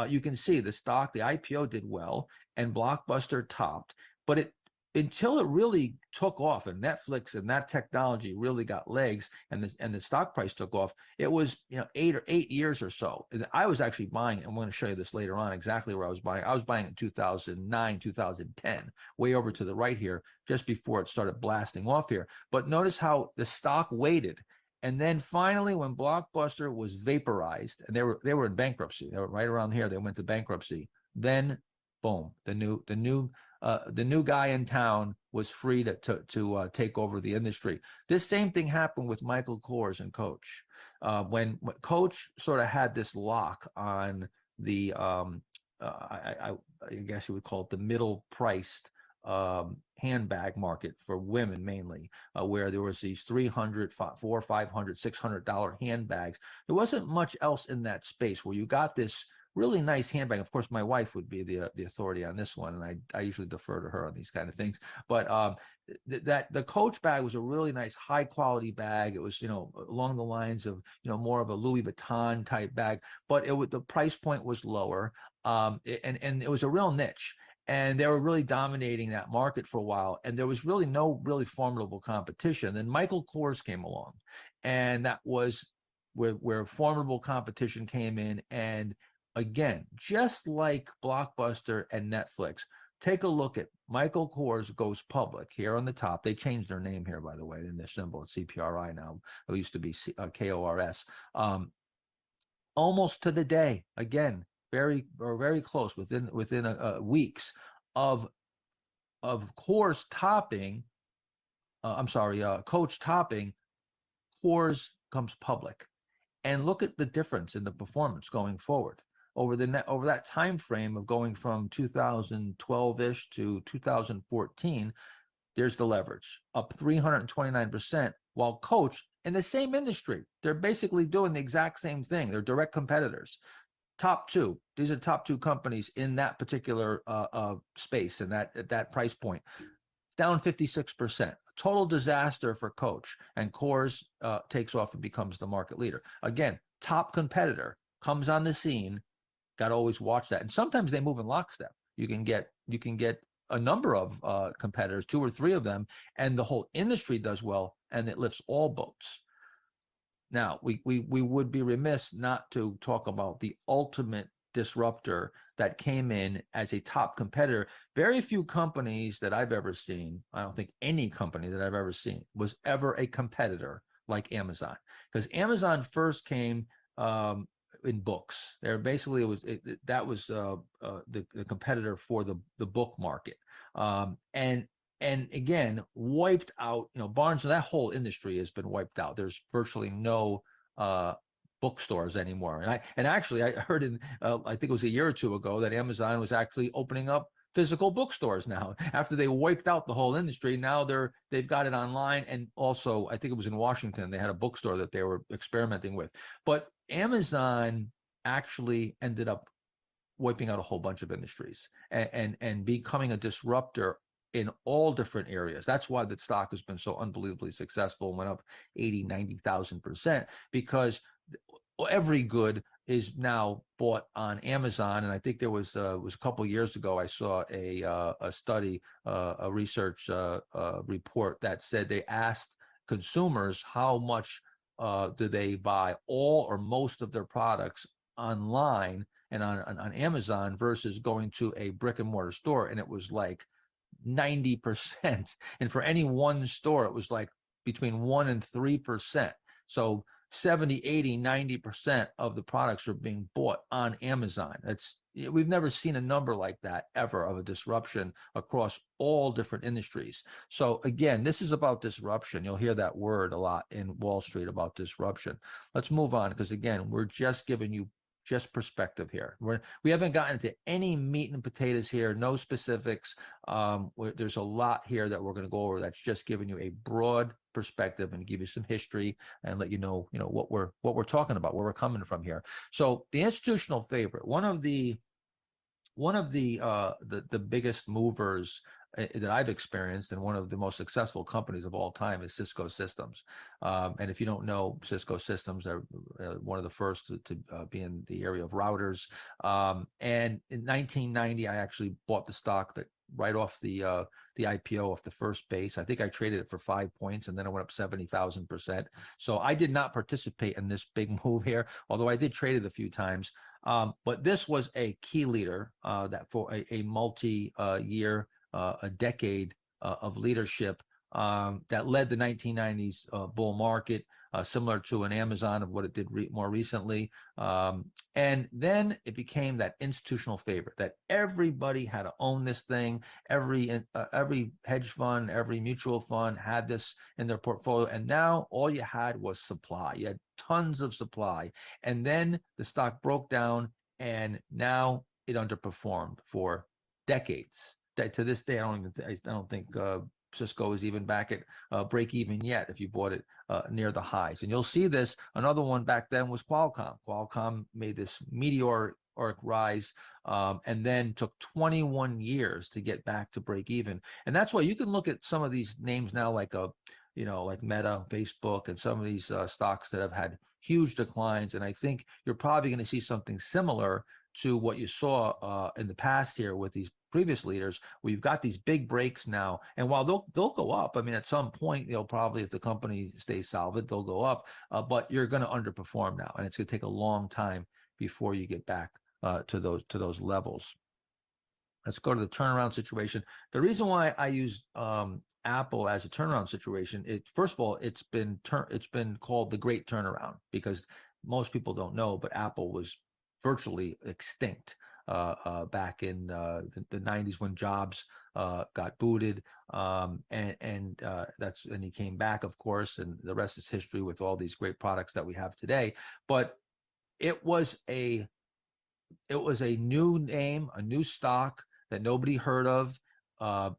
you can see the stock, the IPO did well, and Blockbuster topped, but until it really took off and Netflix and that technology really got legs and the stock price took off, it was 8 years or so. And I was actually buying it. I'm going to show you this later on exactly where I was buying. I was buying in 2009, 2010, way over to the right here, just before it started blasting off here. But notice how the stock waited. And then finally, when Blockbuster was vaporized, and they were in bankruptcy, they were right around here. They went to bankruptcy. Then, boom, the new guy in town was free to take over the industry. This same thing happened with Michael Kors and Coach. When Coach sort of had this lock on the, I guess you would call it the middle priced handbag market for women mainly, where there was these $300, $400, $500, $600 handbags. There wasn't much else in that space where you got this really nice handbag. Of course, my wife would be the authority on this one, and I usually defer to her on these kind of things. But that the Coach bag was a really nice, high quality bag. It was along the lines of more of a Louis Vuitton type bag, but the price point was lower, and it was a real niche. And they were really dominating that market for a while, and there was really no really formidable competition. Then Michael Kors came along, and that was where formidable competition came in. And again, just like Blockbuster and Netflix, take a look at Michael Kors goes public here on the top. They changed their name here, by the way, in their symbol. It's CPRI now. It used to be KORS. Almost to the day, again, very close, within weeks of Kors topping. Coach topping. Kors comes public, and look at the difference in the performance going forward over that time frame of going from 2012-ish to 2014. There's the leverage up 329%, while Coach in the same industry, they're basically doing the exact same thing. They're direct competitors. Top two. These are top two companies in that particular space and at that price point. Down 56%. Total disaster for Coach, and Kors takes off and becomes the market leader. Again, top competitor comes on the scene. Got to always watch that. And sometimes they move in lockstep. You can get a number of competitors, 2 or 3 of them, and the whole industry does well, and it lifts all boats. Now, we would be remiss not to talk about the ultimate disruptor that came in as a top competitor. Very few companies that I've ever seen, I don't think any company that I've ever seen was ever a competitor like Amazon, because Amazon first came in books. There basically that was the competitor for the book market, and again wiped out. Barnes, that whole industry has been wiped out. There's virtually no bookstores anymore. And actually I heard I think it was a year or two ago that Amazon was actually opening up physical bookstores now after they wiped out the whole industry. Now they've got it online, and also I think it was in Washington they had a bookstore that they were experimenting with. But Amazon actually ended up wiping out a whole bunch of industries and becoming a disruptor in all different areas. That's why the stock has been so unbelievably successful, went up 80,000-90,000%, because every good is now bought on Amazon. And I think there was a couple of years ago, I saw a study, a research report that said they asked consumers how much do they buy all or most of their products online and on Amazon versus going to a brick and mortar store, and it was like 90%. And for any one store, it was like between 1% and 3%. So 70, 80, 90% of the products are being bought on Amazon. We've never seen a number like that ever, of a disruption across all different industries. So again, this is about disruption. You'll hear that word a lot in Wall Street about disruption. Let's move on, because again, we're just giving you just perspective here. We haven't gotten into any meat and potatoes here, no specifics. There's a lot here that we're going to go over that's just giving you a broad perspective and give you some history and let you know what we're talking about, where we're coming from here. So the institutional favorite, one of the biggest movers that I've experienced, and one of the most successful companies of all time, is Cisco Systems. And if you don't know, Cisco Systems are one of the first to be in the area of routers. And in 1990, I actually bought the stock right off the IPO off the first base. I think I traded it for 5 points and then it went up 70,000%. So I did not participate in this big move here, although I did trade it a few times. But this was a key leader that for a multi-year, a decade of leadership that led the 1990s bull market, similar to an Amazon of what it did more recently. And then it became that institutional favorite that everybody had to own this thing. Every hedge fund, every mutual fund had this in their portfolio. And now all you had was supply. You had tons of supply. And then the stock broke down and now it underperformed for decades. To this day, I don't think Cisco is even back at break even yet if you bought it near the highs. And you'll see this. Another one back then was Qualcomm. Qualcomm made this meteoric rise and then took 21 years to get back to break even. And that's why you can look at some of these names now like like Meta, Facebook, and some of these stocks that have had huge declines. And I think you're probably going to see something similar to what you saw in the past here with these previous leaders, where you've got these big breaks now. And while they'll go up, I mean, at some point, they'll probably, if the company stays solvent, they'll go up, but you're going to underperform now. And it's going to take a long time before you get back to those levels. Let's go to the turnaround situation. The reason why I use Apple as a turnaround situation, first of all, it's been called the Great Turnaround because most people don't know, but Apple was virtually extinct back in the 90s when Jobs got booted, and he came back, of course, and the rest is history with all these great products that we have today. But it was a new name, a new stock that nobody heard of.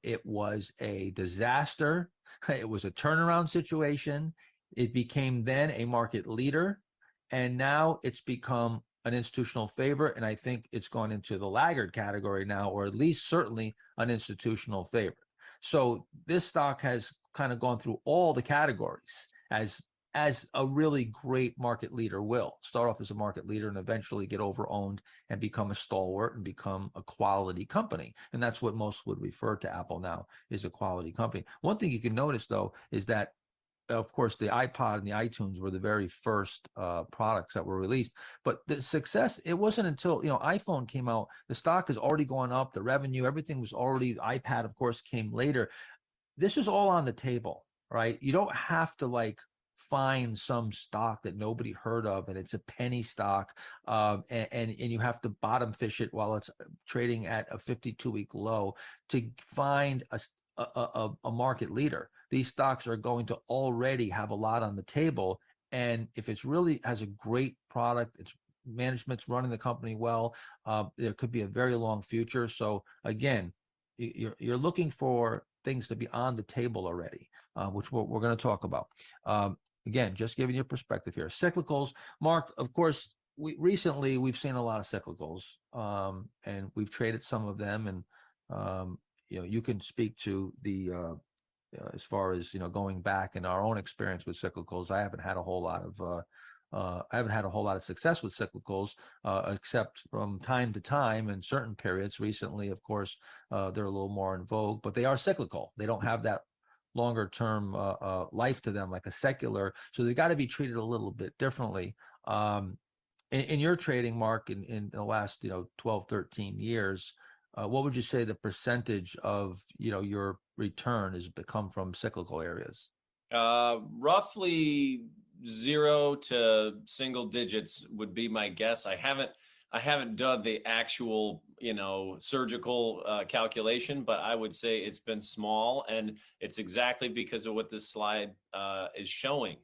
It was a disaster. It was a turnaround situation. It became then a market leader, and now it's become an institutional favorite, and I think it's gone into the laggard category now, or at least certainly an institutional favorite. So this stock has kind of gone through all the categories as a really great market leader will. Start off as a market leader and eventually get over-owned and become a stalwart and become a quality company. And that's what most would refer to Apple now, is a quality company. One thing you can notice, though, is that of course, the iPod and the iTunes were the very first products that were released. But the success, it wasn't until, iPhone came out, the stock has already gone up, the revenue, everything was already, iPad, of course, came later. This is all on the table, right? You don't have to find some stock that nobody heard of and it's a penny stock, and you have to bottom fish it while it's trading at a 52-week low to find a market leader. These stocks are going to already have a lot on the table. And if it's really has a great product, its management's running the company well, there could be a very long future. So again, you're looking for things to be on the table already, which we're going to talk about. Again, just giving you a perspective here. Cyclicals, Mark, of course, recently we've seen a lot of cyclicals, and we've traded some of them. And you can speak to the as far as going back in our own experience with cyclicals. I haven't had a whole lot of success with cyclicals, except from time to time in certain periods. Recently, of course, they're a little more in vogue, but they are cyclical. They don't have that longer term life to them like a secular, so they got to be treated a little bit differently. In your trading, Mark, in the last 12, 13 years, what would you say the percentage of your return has become from cyclical areas? Roughly 0 to single digits would be my guess. I haven't done the actual surgical calculation, but I would say it's been small, and it's exactly because of what this slide is showing.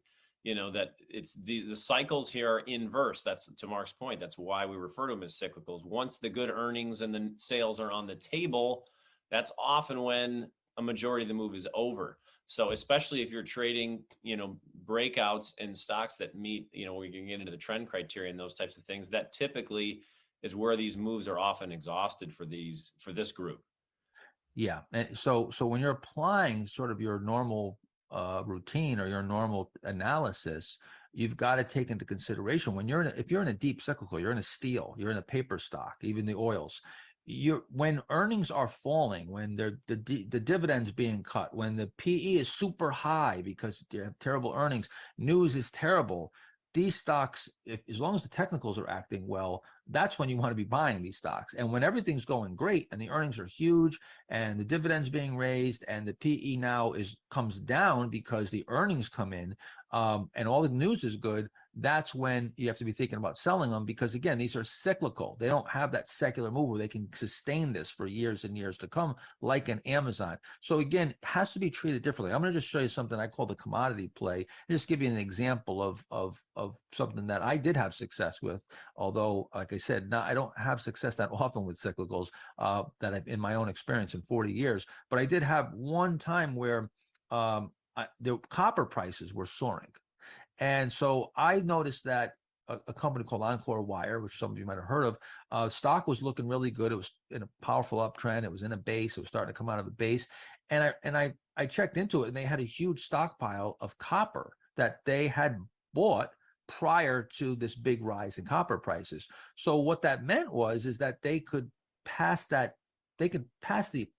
That it's the cycles here are inverse. That's, to Mark's point, that's why we refer to them as cyclicals. Once the good earnings and the sales are on the table, that's often when a majority of the move is over. So especially if you're trading, breakouts in stocks that meet, where you can get into the trend criteria and those types of things, that typically is where these moves are often exhausted for this group. Yeah. And so when you're applying sort of your normal routine or your normal analysis, you've got to take into consideration if you're in a deep cyclical, you're in a steel, you're in a paper stock, even the oils, when earnings are falling, when the dividends being cut, when the PE is super high because you have terrible earnings, news is terrible. These stocks, as long as the technicals are acting well, that's when you want to be buying these stocks. And when everything's going great and the earnings are huge and the dividends being raised and the PE now comes down because the earnings come in, and all the news is good, that's when you have to be thinking about selling them, because again, these are cyclical. They don't have that secular move where they can sustain this for years and years to come, like an Amazon. So again, it has to be treated differently. I'm going to just show you something I call the commodity play, and just give you an example of something that I did have success with. Although, like I said, I don't have success that often with cyclicals that I've in my own experience in 40 years. But I did have one time where the copper prices were soaring. And so I noticed that a company called Encore Wire, which some of you might have heard of, stock was looking really good. It was in a powerful uptrend. It was in a base. It was starting to come out of a base. And I checked into it, and they had a huge stockpile of copper that they had bought prior to this big rise in copper prices. So what that meant is that they could pass the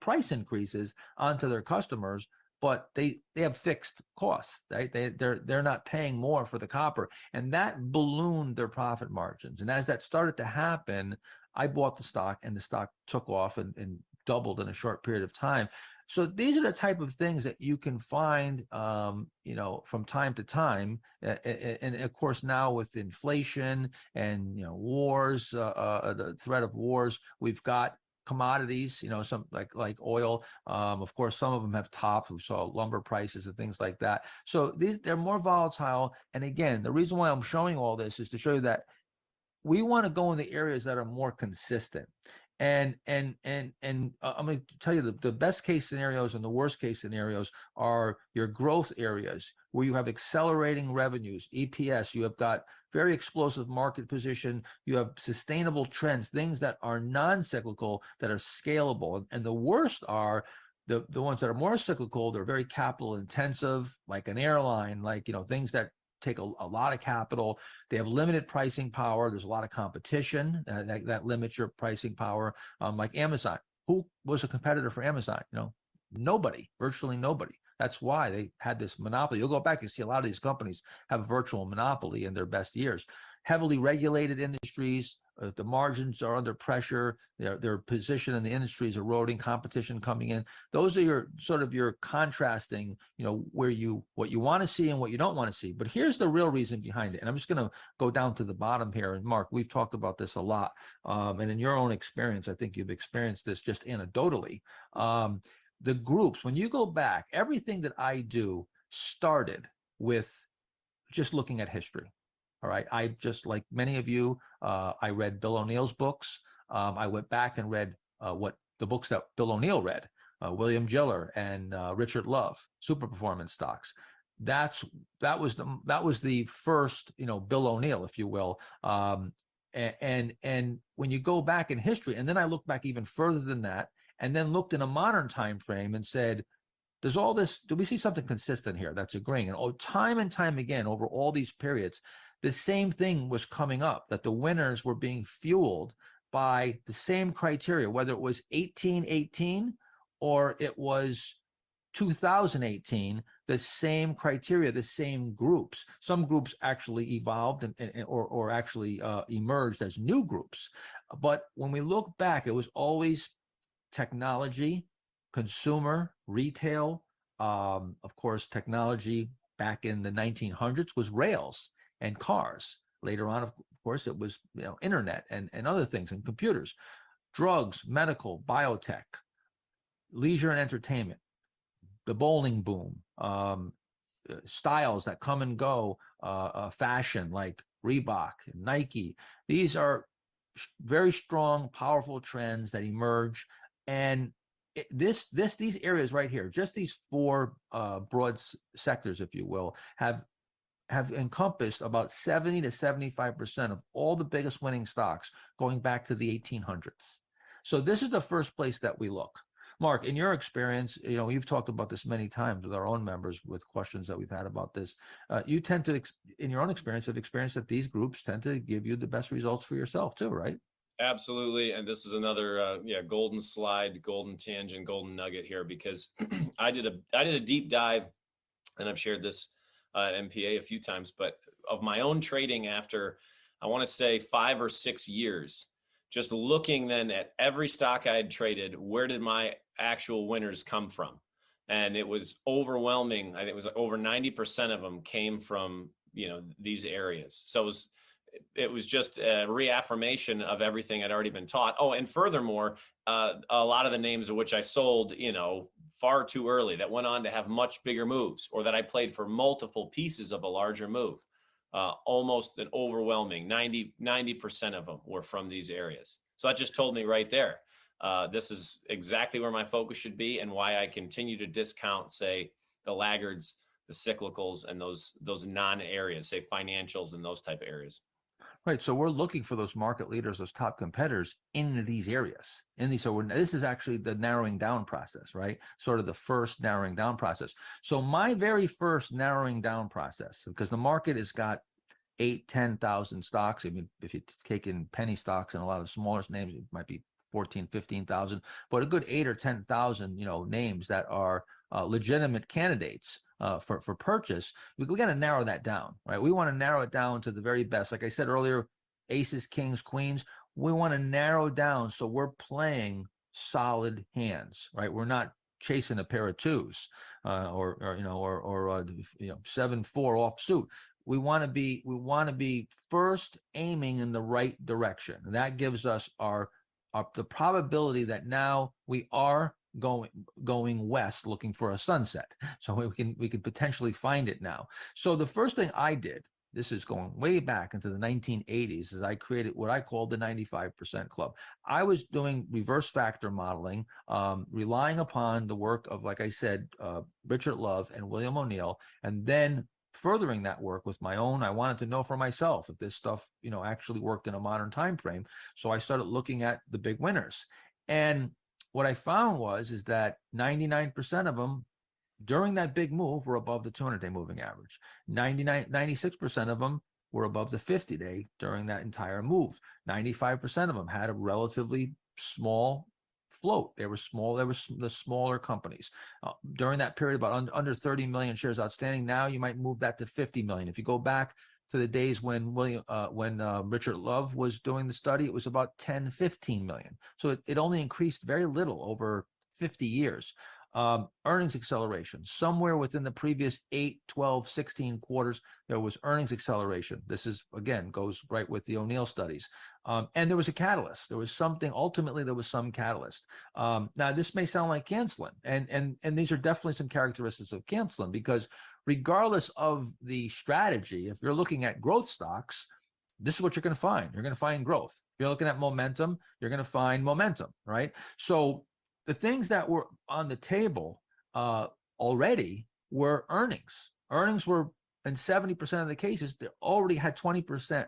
price increases onto their customers, but they have fixed costs, right? They're not paying more for the copper, and that ballooned their profit margins. And as that started to happen, I bought the stock, and the stock took off and doubled in a short period of time. So these are the type of things that you can find, from time to time. And of course, now with inflation and wars, the threat of wars, we've got commodities, some like oil. Of course, some of them have topped. We saw lumber prices and things like that. So they're more volatile. And again, the reason why I'm showing all this is to show you that we want to go in the areas that are more consistent. And I'm going to tell you the best case scenarios and the worst case scenarios are your growth areas where you have accelerating revenues, EPS. You have got very explosive market position. You have sustainable trends, things that are non-cyclical, that are scalable. And the worst are the ones that are more cyclical. They're very capital intensive, like an airline, like things that take a lot of capital. They have limited pricing power. There's a lot of competition that limits your pricing power. Like Amazon, who was a competitor for Amazon? Nobody, virtually nobody. That's why they had this monopoly. You'll go back and see a lot of these companies have a virtual monopoly in their best years. Heavily regulated industries, the margins are under pressure. Their position in the industry is eroding, competition coming in. Those are your contrasting, what you want to see and what you don't want to see. But here's the real reason behind it. And I'm just going to go down to the bottom here. And Mark, we've talked about this a lot. And in your own experience, I think you've experienced this just anecdotally. The groups, when you go back, everything that I do started with just looking at history. All right. I just, like many of you, I read Bill O'Neill's books. I went back and read what the books that Bill O'Neill read, William Giller and Richard Love, Super Performance Stocks. That was the first, Bill O'Neill, if you will. And when you go back in history, and then I look back even further than that, and then looked in a modern time frame and said, do we see something consistent here that's agreeing? And time again, over all these periods, the same thing was coming up, that the winners were being fueled by the same criteria, whether it was 1818 or it was 2018, the same criteria, the same groups. Some groups actually evolved or actually emerged as new groups. But when we look back, it was always technology, consumer, retail. Of course, technology back in the 1900s was rails and cars. Later on, of course, it was internet and other things and computers. Drugs, medical, biotech, leisure and entertainment, the bowling boom, styles that come and go, fashion like Reebok, Nike. These are very strong, powerful trends that emerge. And these areas right here, just these four broad sectors, if you will, have encompassed about 70 to 75% of all the biggest winning stocks going back to the 1800s. So this is the first place that we look. Mark, in your experience, you've talked about this many times with our own members with questions that we've had about this. You tend to, in your own experience, have experienced that these groups tend to give you the best results for yourself too, right? Absolutely. And this is another golden slide, golden tangent, golden nugget here, because I did a deep dive, and I've shared this at MPA a few times, but of my own trading after, I want to say 5 or 6 years, just looking then at every stock I had traded, where did my actual winners come from? And it was overwhelming. I think it was over 90% of them came from, these areas. So it was just a reaffirmation of everything I'd already been taught. Oh, and furthermore, a lot of the names of which I sold, far too early, that went on to have much bigger moves, or that I played for multiple pieces of a larger move. Almost an overwhelming 90% of them were from these areas. So that just told me right there, this is exactly where my focus should be, and why I continue to discount, say, the laggards, the cyclicals, and those non-areas, say financials and those type of areas. Right. So we're looking for those market leaders, those top competitors in these areas. This is actually the narrowing down process, right? Sort of the first narrowing down process. So my very first narrowing down process, because the market has got 8,000-10,000 stocks. I mean, if you take in penny stocks and a lot of the smaller names, it might be 14,000-15,000, but a good 8,000 or 10,000, names that are legitimate candidates for purchase. We got to narrow that down, right? We want to narrow it down to the very best. Like I said earlier, aces, kings, queens. We want to narrow down so we're playing solid hands, right? We're not chasing a pair of twos or 7-4 offsuit. We want to be first aiming in the right direction. And that gives us the probability that now we are going west looking for a sunset. So we can potentially find it now. So the first thing I did, this is going way back into the 1980s, is I created what I called the 95% Club. I was doing reverse factor modeling, relying upon the work of, like I said, Richard Love and William O'Neill, and then furthering that work with my own. I wanted to know for myself if this stuff, actually worked in a modern time frame. So I started looking at the big winners. And what I found is that 99% of them during that big move were above the 200-day moving average. 96% of them were above the 50-day during that entire move. 95% of them had a relatively small float. They were small. They were the smaller companies. During that period, about under 30 million shares outstanding. Now you might move that to 50 million. If you go back to the days when Richard Love was doing the study, it was about 10-15 million. So it only increased very little over 50 years. Earnings acceleration. Somewhere within the previous 8, 12, 16 quarters, there was earnings acceleration. This is, again, goes right with the O'Neill studies. And there was a catalyst. Ultimately, there was some catalyst. Now, this may sound like canceling, and these are definitely some characteristics of canceling, because regardless of the strategy, if you're looking at growth stocks, this is what you're going to find. You're going to find growth. If you're looking at momentum, you're going to find momentum, right? So the things that were on the table already were earnings. Earnings were, in 70% of the cases, they already had 20%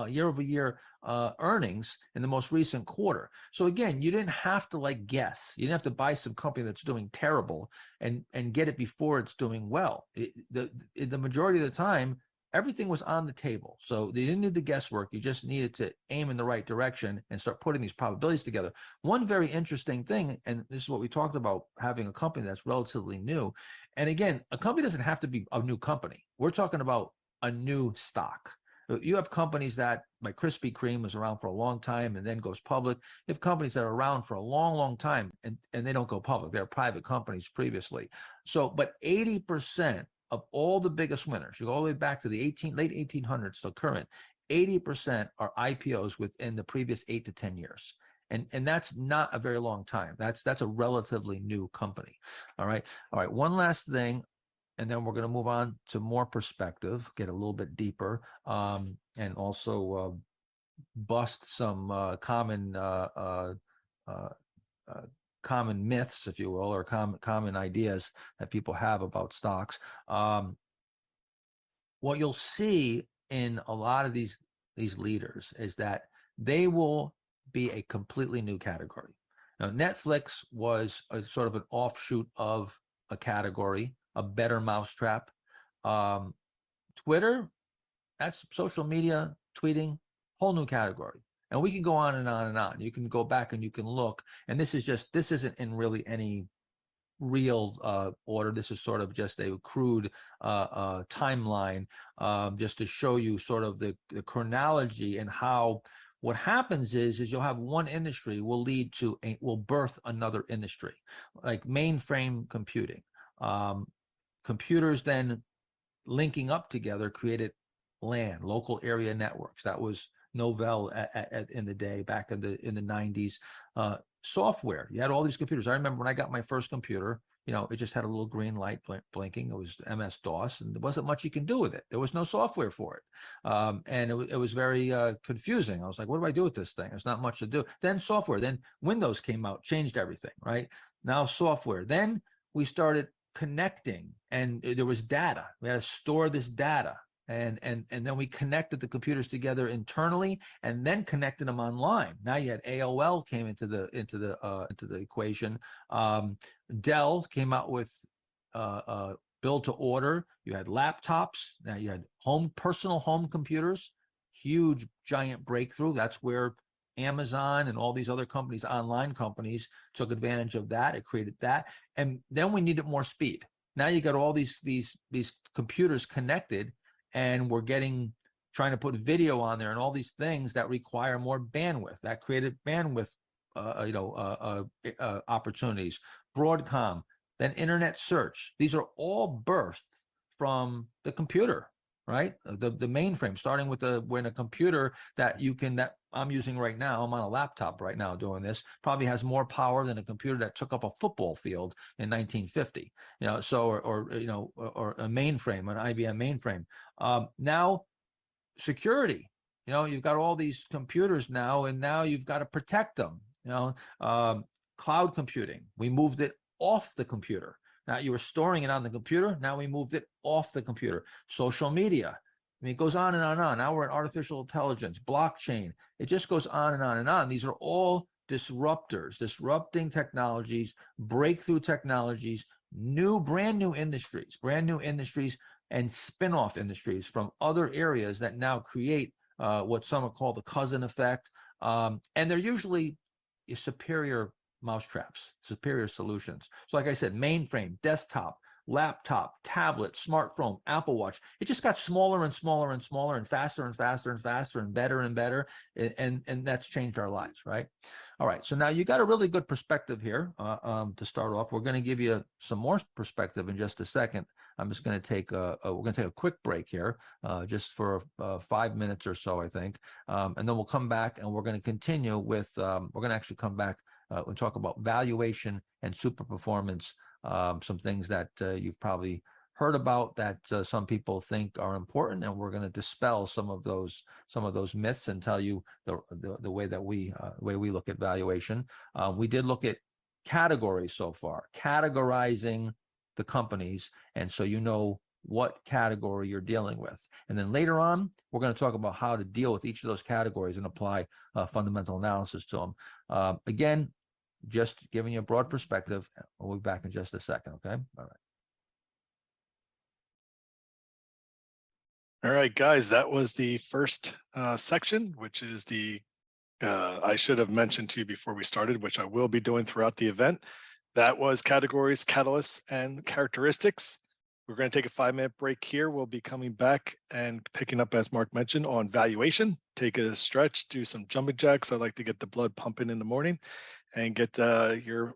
year over year earnings in the most recent quarter. So again, you didn't have to guess. You didn't have to buy some company that's doing terrible and get it before it's doing well. The majority of the time, everything was on the table. So they didn't need the guesswork. You just needed to aim in the right direction and start putting these probabilities together. One very interesting thing, and this is what we talked about, having a company that's relatively new. And again, a company doesn't have to be a new company. We're talking about a new stock. You have companies that, like Krispy Kreme, was around for a long time and then goes public. You have companies that are around for a long, long time and they don't go public. They're private companies previously. So, but 80% of all the biggest winners, you go all the way back to the late 1800s to current, 80% are IPOs within the previous 8 to 10 years. And that's not a very long time. That's a relatively new company. All right. One last thing, and then we're going to move on to more perspective, get a little bit deeper, and also bust some common myths, if you will, or common ideas that people have about stocks. What you'll see in a lot of these leaders is that they will be a completely new category. Now, Netflix was a sort of an offshoot of a category, a better mousetrap. Twitter, that's social media, tweeting, whole new category. And we can go on and on and on. You can go back and you can look. And this isn't in really any real order. This is sort of just a crude timeline, just to show you sort of the chronology and how what happens is you'll have one industry will birth another industry, like mainframe computing. Computers then linking up together created LAN, local area networks. That was Novell in the day, back in the 90s. Software, you had all these computers. I remember when I got my first computer, it just had a little green light blinking. It was MS-DOS, and there wasn't much you can do with it. There was no software for it. And it was very confusing. I was like, what do I do with this thing? There's not much to do. Then software, then Windows came out, changed everything, right? Now software. Then we started connecting, and there was data. We had to store this data. And then we connected the computers together internally, and then connected them online. Now you had AOL came into the equation. Dell came out with build to order. You had laptops. Now you had personal home computers. Huge giant breakthrough. That's where Amazon and all these other companies, online companies, took advantage of that. It created that, and then we needed more speed. Now you got all these computers connected. And we're trying to put video on there and all these things that require more bandwidth. That created bandwidth, opportunities. Broadcom, then internet search. These are all birthed from the computer, right? The mainframe, starting with when a computer that I'm using right now, I'm on a laptop right now doing this, probably has more power than a computer that took up a football field in 1950. Or a mainframe, an IBM mainframe. Now security, you've got all these computers now, and now you've got to protect them. Cloud computing, we moved it off the computer. Now you were storing it on the computer. Now we moved it off the computer. Social media. I mean, it goes on and on and on. Now we're in artificial intelligence, blockchain. It just goes on and on and on. These are all disruptors, disrupting technologies, breakthrough technologies, brand new industries, and spin-off industries from other areas that now create what some call the cousin effect. And they're usually superior mousetraps, superior solutions. So like I said, mainframe, desktop, laptop, tablet, smartphone, Apple Watch, it just got smaller and smaller and smaller, and faster and faster and faster, and better. And that's changed our lives, right? All right, so now you got a really good perspective here to start off. We're going to give you some more perspective in just a second. I'm just going to take we're going to take a quick break here, just for 5 minutes or so, I think. And then we'll come back, and we're going to continue with, we're going to actually come back and talk about valuation and super performance, some things that you've probably heard about that some people think are important, and we're going to dispel some of those myths and tell you the way that we look at valuation. We did look at categories so far, categorizing the companies, and so what category you're dealing with. And then later on, we're going to talk about how to deal with each of those categories and apply fundamental analysis to them. Again, just giving you a broad perspective. We'll be back in just a second, okay? All right. All right, guys, that was the first section, which is I should have mentioned to you before we started, which I will be doing throughout the event. That was categories, catalysts, and characteristics. We're going to take a 5-minute break here. We'll be coming back and picking up, as Mark mentioned, on valuation. Take a stretch, do some jumping jacks. I like to get the blood pumping in the morning and get your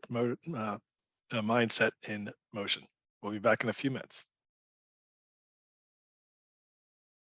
mindset in motion. We'll be back in a few minutes.